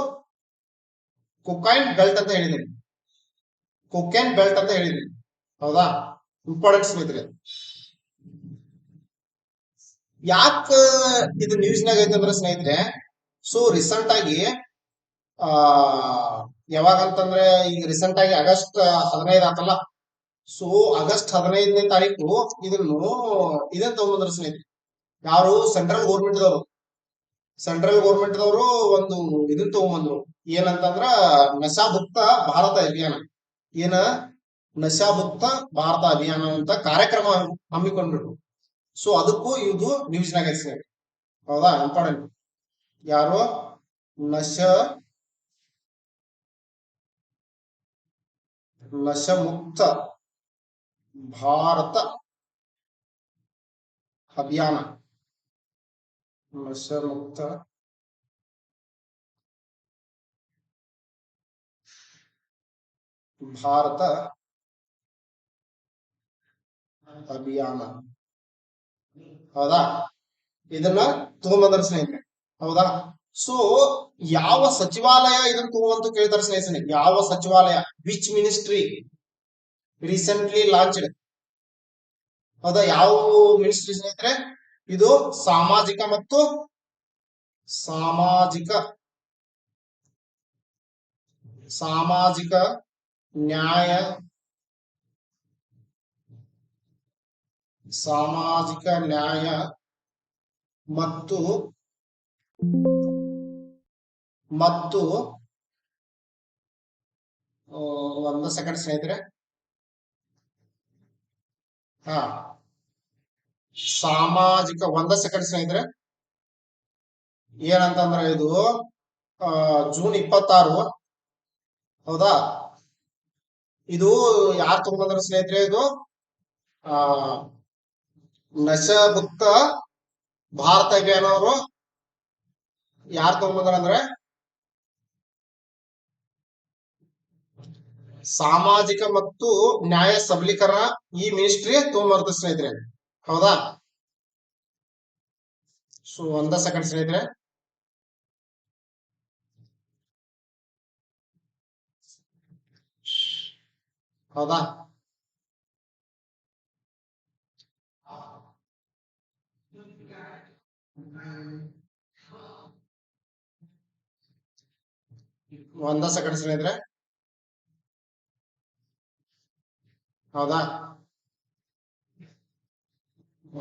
ಕೊಕೈನ್ ಬೆಲ್ಟ್ ಅಂತ ಹೇಳಿದ್ದೀನಿ. ಹೌದಾ? ಇಂಪಾರ್ಟೆಂಟ್ ಸ್ನೇಹಿತರೆ. ಯಾಕ ಇದು ನ್ಯೂಸ್ನಾಗ ಐತೆ ಅಂದ್ರೆ ಸ್ನೇಹಿತರೆ, ಸೊ ರೀಸೆಂಟ್ ಆಗಿ ಯಾವಾಗಂತಂದ್ರೆ ಈಗ ರೀಸೆಂಟ್ ಆಗಿ ಆಗಸ್ಟ್ 15 ಆತಲ್ಲ. ಸೊ ಆಗಸ್ಟ್ 15ನೇ ತಾರೀಕು ಇದನ್ನ ತಗೊಂಡ್ಬಂದ್ರ ಸ್ನೇಹಿತರೆ. ಯಾರು? ಸೆಂಟ್ರಲ್ ಗೌರ್ಮೆಂಟ್ ದವರು ಒಂದು ಇದನ್ನ ತಗೊಂಡ್ಬಂದ್ರು. ಏನಂತಂದ್ರ ನಶಾಮುಕ್ತ ಭಾರತ ಅಭಿಯಾನ. ನಶಾಮುಕ್ತ ಭಾರತ ಅಭಿಯಾನ ಅಂತ ಕಾರ್ಯಕ್ರಮ ಹಮ್ಮಿಕೊಂಡ್ರು. ಸೊ ಅದಕ್ಕೂ ಇದು ನ್ಯೂಸ್ನಾಗ ಐತೆ ಸ್ನೇಹಿತರೆ. ಹೌದಾ? ಇಂಪಾರ್ಟೆಂಟ್. ಯಾರು? ನಶಾಮುಕ್ತ ಭಾರತ ಅಭಿಯಾನ. ನಶಾಮುಕ್ತ ಭಾರತ ಅಭಿಯಾನ. ಹೌದಾ, ಇದನ್ನ ತಗೊಂಬಂದ್ರ ಸ್ನೇಹಿತರೆ. ಹೌದಾ, ಸೊ ಯಾವ ಸಚಿವಾಲಯ ಇದನ್ನ ತಗೊಂಬಂತು ಕೇಳ್ತಾರೆ ಸ್ನೇಹಿತರೆ. ಯಾವ ಸಚಿವಾಲಯ, ವಿಚ್ ಮಿನಿಸ್ಟ್ರಿ ರೀಸೆಂಟ್ಲಿ ಲಾಂಚ್ಡ್. ಹೌದಾ, ಯಾವ ಮಿನಿಸ್ಟ್ರಿ ಸ್ನೇಹಿತರೆ? ಇದು ಸಾಮಾಜಿಕ ಮತ್ತು ಸಾಮಾಜಿಕ ಸಾಮಾಜಿಕ ನ್ಯಾಯ ಸಾಮಾಜಿಕ ನ್ಯಾಯ ಮತ್ತು ಮತ್ತು ಒಂದು ಸೆಕೆಂಡ್ ಸ್ನೇಹಿತರೆ. ಹಾ, ಸಾಮಾಜಿಕ, ಒಂದ ಸೆಕೆಂಡ್ ಸ್ನೇಹಿತರೆ. ಏನಂತಂದ್ರೆ ಇದು ಜೂನ್ 26. ಹೌದಾ, ಇದು ಯಾರು ತಗೊಂಡ್ಬಂದ್ರ ಸ್ನೇಹಿತರೆ? ಇದು ಆ ನಶಾಮುಕ್ತ ಭಾರತ ಅಭಿಯಾನ ಅವರು ಯಾರು ತಗೊಂಡ್ಬಂದ್ರ ಅಂದ್ರೆ ಸಾಮಾಜಿಕ ಮತ್ತು ನ್ಯಾಯ ಸಬಲೀಕರಣ ಈ ಮಿನಿಸ್ಟ್ರಿ ತಗೊಂಡ್ಬರ್ತ ಸ್ನೇಹಿತರೆ. ಹೌದಾ, ಸೊ ಒಂದ ಸೆಕೆಂಡ್ ಸ್ನೇಹಿತರೆ. ಹೌದಾ, ಒಂದ ಸೆಕೆಂಡ್ ಸ್ನೇಹಿತರೆ. ಹೌದಾ,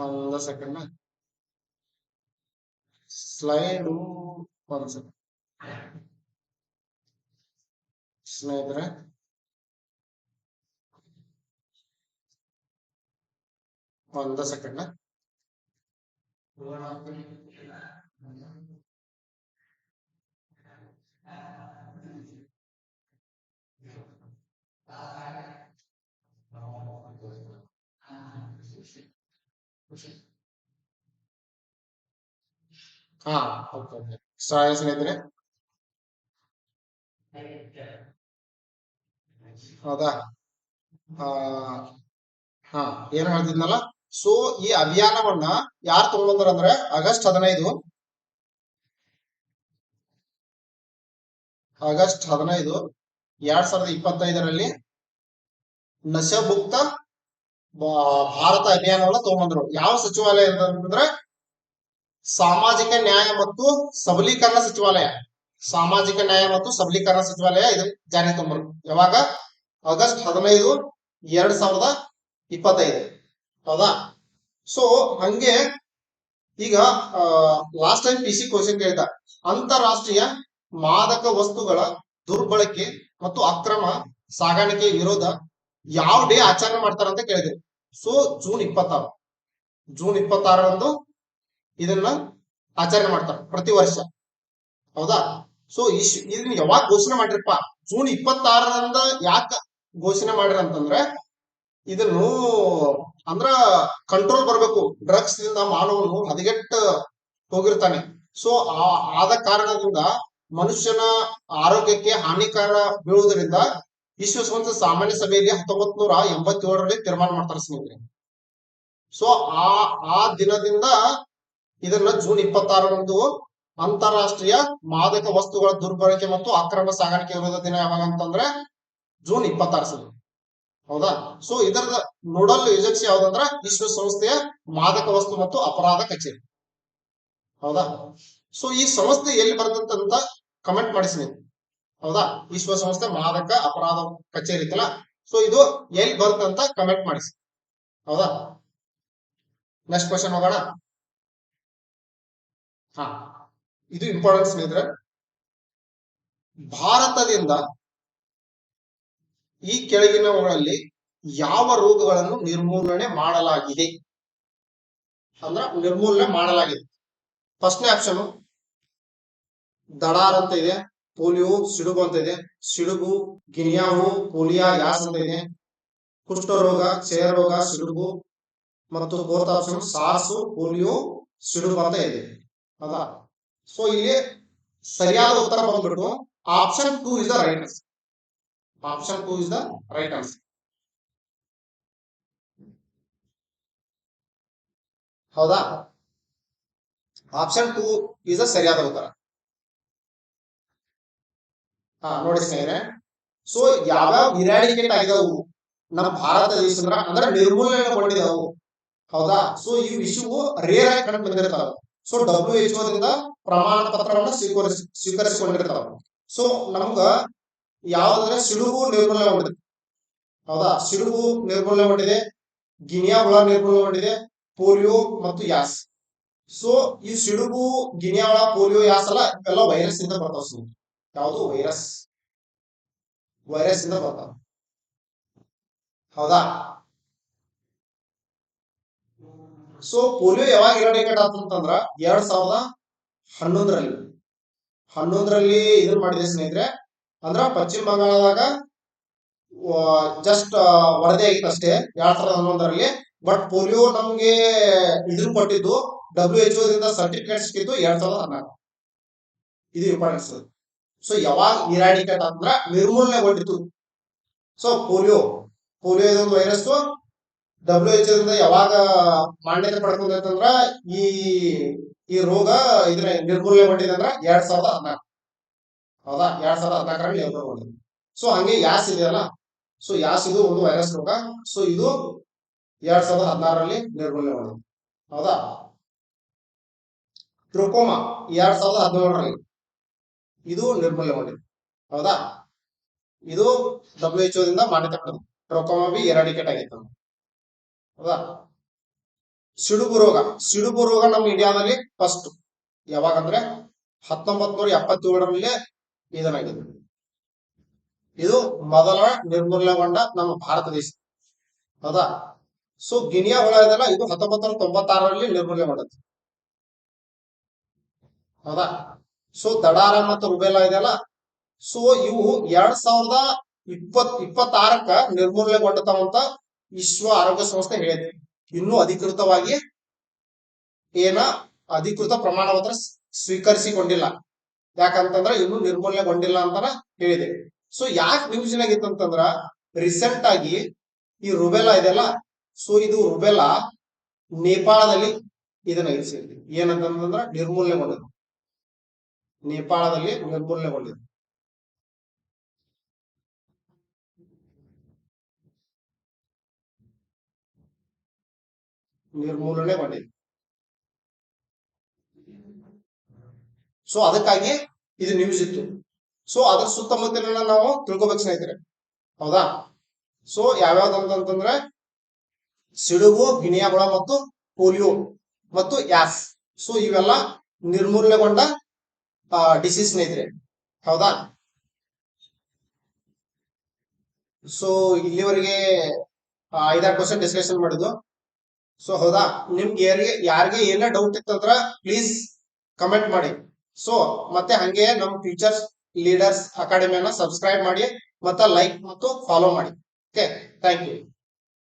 ಒಂದ ಸೆಕೆಂಡ್ ಸ್ಲೈಡ್. ಒಂದ್ ಸೆಕೆಂಡ್ ಸ್ನೇಹಿತರೆ. ಒಂದ ಸೆಕೆಂಡ್. ಹಾ, ಓಕೆ. ಸ್ನೇಹಿತರೆ. ಹೌದಾ, ಹಾ, ಏನ್ ಹೇಳ್ತಿದ್ನಲ್ಲ. ಸೊ ಈ ಅಭಿಯಾನವನ್ನ ಯಾರು ತಗೊಂಡ್ಬಂದ್ರ ಅಂದ್ರೆ ಆಗಸ್ಟ್ 15 2025ರಲ್ಲಿ ನಶಾಮುಕ್ತ ಭಾರತ ಅಭಿಯಾನವನ್ನ ತಗೊಂಡ್ಬಂದ್ರು. ಯಾವ ಸಚಿವಾಲಯ ಅಂತಂದ್ರೆ ಸಾಮಾಜಿಕ ನ್ಯಾಯ ಮತ್ತು ಸಬಲೀಕರಣ ಸಚಿವಾಲಯ. ಸಾಮಾಜಿಕ ನ್ಯಾಯ ಮತ್ತು ಸಬಲೀಕರಣ ಸಚಿವಾಲಯ ಇದನ್ನ ಜಾರಿ ತಗೊಂಡ್ರು. ಯಾವಾಗ? ಆಗಸ್ಟ್ 15, 2025. ಹೌದಾ, ಸೊ ಹಂಗೆ ಈಗ ಲಾಸ್ಟ್ ಟೈಮ್ PC ಕ್ವಶನ್ ಕೇಳಿದ, ಅಂತಾರಾಷ್ಟ್ರೀಯ ಮಾದಕ ವಸ್ತುಗಳ ದುರ್ಬಳಕೆ ಮತ್ತು ಅಕ್ರಮ ಸಾಗಾಣಿಕೆ ವಿರೋಧ ಯಾವ ಡೇ ಆಚರಣೆ ಮಾಡ್ತಾರ ಅಂತ ಕೇಳಿದ್ರು. ಸೊ ಜೂನ್ 26ರಂದು ಇದನ್ನ ಆಚರಣೆ ಮಾಡ್ತಾರೆ ಪ್ರತಿ ವರ್ಷ. ಹೌದಾ, ಸೊ ಇದನ್ನ ಯಾವಾಗ ಘೋಷಣೆ ಮಾಡಿರಪ್ಪ? ಜೂನ್ 26ರಂದ ಯಾಕೆ ಘೋಷಣೆ ಮಾಡಿರ ಅಂತಂದ್ರೆ ಇದನ್ನು ಅಂದ್ರ ಕಂಟ್ರೋಲ್ ಬರ್ಬೇಕು. ಡ್ರಗ್ಸ್ ದಿಂದ ಮಾನವನು ಹದಗೆಟ್ಟು ಹೋಗಿರ್ತಾನೆ. ಸೊ ಆದ ಕಾರಣದಿಂದ ಮನುಷ್ಯನ ಆರೋಗ್ಯಕ್ಕೆ ಹಾನಿಕಾರ ಬೀಳುವುದರಿಂದ ವಿಶ್ವಸಂಸ್ಥೆ ಸಾಮಾನ್ಯ ಸಭೆಯಲ್ಲಿ 1987ರಲ್ಲಿ ತೀರ್ಮಾನ ಮಾಡ್ತಾರೆ ಸ್ನೇಹಿತರೆ. ಸೊ ಆ ದಿನದಿಂದ ಇದನ್ನ ಜೂನ್ 26ರಂದು ಅಂತಾರಾಷ್ಟ್ರೀಯ ಮಾದಕ ವಸ್ತುಗಳ ದುರ್ಬಳಕೆ ಮತ್ತು ಅಕ್ರಮ ಸಾಗಾಣಿಕೆ ವಿರೋಧ ದಿನ ಯಾವಾಗ ಅಂತಂದ್ರೆ ಜೂನ್ 26. ಹೌದಾ, ಸೊ ಇದರ ನೋಡಲ್ ಏಜೆನ್ಸಿ ಯಾವ್ದಂದ್ರ ವಿಶ್ವಸಂಸ್ಥೆಯ ಮಾದಕ ವಸ್ತು ಮತ್ತು ಅಪರಾಧ ಕಚೇರಿ. ಹೌದಾ, ಸೊ ಈ ಸಂಸ್ಥೆ ಎಲ್ಲಿ ಬರ್ತಂತ ಕಮೆಂಟ್ ಮಾಡಿಸಿ. ಹೌದಾ, ವಿಶ್ವಸಂಸ್ಥೆ ಮಾದಕ ಅಪರಾಧ ಕಚೇರಿ ಇತ್ತಲ್ಲ, ಸೊ ಇದು ಎಲ್ಲಿ ಬರ್ತಂತ ಕಮೆಂಟ್ ಮಾಡಿಸಿ. ಹೌದಾ, ನೆಕ್ಸ್ಟ್ ಕ್ವಶನ್ ಹೋಗೋಣ. ಹಾ, ಇದು ಇಂಪಾರ್ಟೆಂಟ್ ಸ್ನೇಹಿತರೆ. ಭಾರತದಿಂದ ಈ ಕೆಳಗಿನವುಗಳಲ್ಲಿ ಯಾವ ರೋಗಗಳನ್ನು ನಿರ್ಮೂಲನೆ ಮಾಡಲಾಗಿದೆ ಅಂದ್ರ ನಿರ್ಮೂಲನೆ ಮಾಡಲಾಗಿದೆ? ಫಸ್ಟ್ನೇ ಆಪ್ಷನ್ ದಡಾರ್ ಅಂತ ಇದೆ, ಪೋಲಿಯೋ ಸಿಡುಬು ಅಂತ ಇದೆ, ಸಿಡುಬು ಗಿನಿಯಾವು ಪೋಲಿಯಾ ಯಾಸ್ ಅಂತ ಇದೆ, ಕುಷ್ಠರೋಗ ಕ್ಷಯರೋಗ ಸಿಡುಬು, ಮತ್ತು ಫೋರ್ತ್ ಆಪ್ಷನ್ ಸಾರ್ಸು ಪೋಲಿಯೋ ಸಿಡುಬು ಅಂತ ಇದೆ. ಹೌದಾ, ಸೊ ಇಲ್ಲಿ ಸರಿಯಾದ ಉತ್ತರ ಬಂದ್ಬಿಟ್ಟು option 2 is the right answer. Option 2 is the right answer. ಹೌದಾ? ಆಪ್ಷನ್ 2 ಈಸ್ ಸರಿಯಾದ ಉತ್ತರ. ನೋಡಿ ಸ್ನೇಹಿತರೆ, ಸೊ ಯಾವ್ಯಾವ ಇರಾಡಿಕೇಟ್ ಆಗಿದವು ನಮ್ಮ ಭಾರತ ದೇಶದ ಅಂದ್ರೆ ನಿರ್ಮೂಲನೆಗೊಂಡಿದವು. ಹೌದಾ? ಸೊ ಈ ವಿಷಯವು ರೇರ್ ಆಗಿ ಕಂಡು ಬಂದಿರ್ತಾವೆ. ಸೊ WHO ದಿಂದ ಪ್ರಮಾಣ ಪತ್ರವನ್ನು ಸ್ವೀಕರಿಸಿಕೊಂಡಿರ್ತಾವ. ಸೊ ನಮ್ಗ ಯಾವ್ದಂದ್ರೆ ಸಿಡುಬು ನಿರ್ಮೂಲನೆಗೊಂಡಿದೆ. ಹೌದಾ? ಸಿಡುಬು ನಿರ್ಮೂಲನೆಗೊಂಡಿದೆ, ಗಿನಿಯಾ ಹುಳ ನಿರ್ಮೂಲನೆಗೊಂಡಿದೆ, ಪೋಲಿಯೋ ಮತ್ತು ಯಾಸ್. ಸೊ ಈ ಸಿಡುಬು, ಗಿನಿಯಾ ಹುಳ, ಪೋಲಿಯೋ, ಯಾಸ್ ಅಲ್ಲ, ಇವೆಲ್ಲ ವೈರಸ್ ಇಂದ ಬರ್ತಾವ. ಯಾವುದು? ವೈರಸ್ ಇಂದ ಬರ್ತಾವ. ಹೌದಾ? ಸೊ ಪೋಲಿಯೋ ಯಾವಾಗ ಇರಾಡಿಕೇಟ್ ಆತಂತಂದ್ರ 2011ರಲ್ಲಿ ಇದನ್ನ ಮಾಡಿದೆ ಸ್ನೇಹಿತರೆ. ಅಂದ್ರ ಪಶ್ಚಿಮ ಬಂಗಾಳದಾಗ ಜಸ್ಟ್ ವರದಿ ಆಗಿತ್ತು ಅಷ್ಟೇ 2011ರಲ್ಲಿ. ಬಟ್ ಪೋಲಿಯೋ ನಮ್ಗೆ ಇದನ್ನ ಕೊಟ್ಟಿದ್ದು WHO ದಿಂದ ಸರ್ಟಿಫಿಕೇಟ್ ಸಿಕ್ಕಿದ್ದು 2014. ಇದು ಇಂಪಾರ್ಟೆನ್ಸ್. ಸೊ ಯಾವಾಗ ಇರಾಡಿಕೇಟ್ ಅಂದ್ರ ನಿರ್ಮೂಲನೆಗೊಂಡಿತು. ಸೊ ಪೋಲಿಯೋ ಇದೊಂದು ವೈರಸ್ WHO ದಿಂದ ಯಾವಾಗ ಮಾನ್ಯತೆ ಪಡ್ಕೊಂಡಂದ್ರ ಈ ರೋಗ ಇದ್ರ ನಿರ್ಮೂಲನೆಗೊಂಡಿದೆ ಅಂದ್ರ 2014. ಹೌದಾ? 2014ರಲ್ಲಿ ನಿರ್ಮೂಲನೆಗೊಂಡಿದೆ. ಸೊ ಹಂಗೆ ಯಾಸ್ ಇದೆಯಲ್ಲ, ಸೊ ಯಾಸ್ ಇದು ಒಂದು ವೈರಸ್ ರೋಗ. ಸೊ ಇದು 2016ರಲ್ಲಿ ನಿರ್ಮೂಲನೆಗೊಂಡಿದೆ. ಹೌದಾ? ಟ್ರೋಕೋಮಾ 2017ರಲ್ಲಿ ಇದು ನಿರ್ಮೂಲನೆಗೊಂಡಿದೆ. ಹೌದಾ? ಇದು WHO ದಿಂದ ಮಾನ್ಯತೆ ಪಡೆದಿದೆ. ಟ್ರೋಕೋಮಾ ಬಿ ಎರಾಡಿಕೇಟ್ ಆಗಿತ್ತು. ಹೌದಾ? ಸಿಡುಬು ರೋಗ ನಮ್ಮ ಇಂಡಿಯಾದಲ್ಲಿ ಫಸ್ಟ್ ಯಾವಾಗಂದ್ರೆ 1977ರಲ್ಲಿ ಇದನ್ನಾಗಿದೆ. ಇದು ಮೊದಲ ನಿರ್ಮೂಲನೆಗೊಂಡ ನಮ್ಮ ಭಾರತ ದೇಶ. ಹೌದಾ? ಸೊ ಗಿನಿಯಾ ಹುಳ ಇದೆಲ್ಲ, ಇದು 1996ರಲ್ಲಿ ನಿರ್ಮೂಲನೆಗೊಂಡದ್ದು. ಹೌದಾ? ಸೊ ದಡಾರ ಮತ್ತು ರುಬೆಲಾ ಇದೆಯಲ್ಲ, ಸೊ ಇವು 2026ಕ್ಕ ನಿರ್ಮೂಲನೆಗೊಂಡಂತ ವಿಶ್ವ ಆರೋಗ್ಯ ಸಂಸ್ಥೆ ಹೇಳಿದೆ. ಇನ್ನೂ ಅಧಿಕೃತವಾಗಿ ಅಧಿಕೃತ ಪ್ರಮಾಣ ಪತ್ರ ಸ್ವೀಕರಿಸಿಕೊಂಡಿಲ್ಲ. ಯಾಕಂತಂದ್ರ ಇನ್ನೂ ನಿರ್ಮೂಲನೆಗೊಂಡಿಲ್ಲ ಅಂತ ಹೇಳಿದೆ. ಸೊ ಯಾಕೆ ನ್ಯೂಸ್ನಾಗ ಇತ್ತಂತಂದ್ರ ರೀಸೆಂಟ್ ಆಗಿ ಈ ರುಬೆಲಾ ಇದೆಯಲ್ಲ, ಸೊ ಇದು ರುಬೆಲಾ ನೇಪಾಳದಲ್ಲಿ ಇದನ್ನ ಏನಂತಂದ್ರ ನಿರ್ಮೂಲನೆಗೊಂಡಿದೆ. ನೇಪಾಳದಲ್ಲಿ ನಿರ್ಮೂಲನೆಗೊಂಡಿದೆ. ಸೊ ಅದಕ್ಕಾಗಿ ಇದು ನ್ಯೂಸ್ ಇತ್ತು. ಸೊ ಅದ್ರ ಸುತ್ತಮುತ್ತಲಿನ ನಾವು ತಿಳ್ಕೊಬೇಕು ಸ್ನೇಹಿತರೆ. ಹೌದಾ? ಸೊ ಯಾವ್ಯಾವ್ದಂತಂದ್ರೆ ಸಿಡುಬು, ಗಿನಿಯಾ ಹುಳ ಮತ್ತು ಪೋಲಿಯೋ ಮತ್ತು ಯಾಸ್. ಸೊ ಇವೆಲ್ಲ ನಿರ್ಮೂಲನೆಗೊಂಡ ಡಿಸೀಸ್ ಸ್ನೇಹಿತರೆ. ಹೌದಾ? ಸೊ ಇಲ್ಲಿವರೆಗೆ 5-6 ಕ್ವಶನ್ ಡಿಸ್ಕಷನ್ ಮಾಡಿದ್ವು. ಸೊ ಹೌದಾ? ನಿಮ್ಗೆ ಯಾರಿಗೆ ಏನೇ ಡೌಟ್ ಇತ್ತಂದ್ರ ಪ್ಲೀಸ್ ಕಮೆಂಟ್ ಮಾಡಿ. ಸೊ ಮತ್ತೆ ಹಂಗೆ ನಮ್ಮ ಫ್ಯೂಚರ್ಸ್ ಲೀಡರ್ಸ್ ಅಕಾಡೆಮಿಯನ್ನ ಸಬ್ಸ್ಕ್ರೈಬ್ ಮಾಡಿ, ಮತ್ತೆ ಲೈಕ್ ಮತ್ತು ಫಾಲೋ ಮಾಡಿ. Okay, thank you.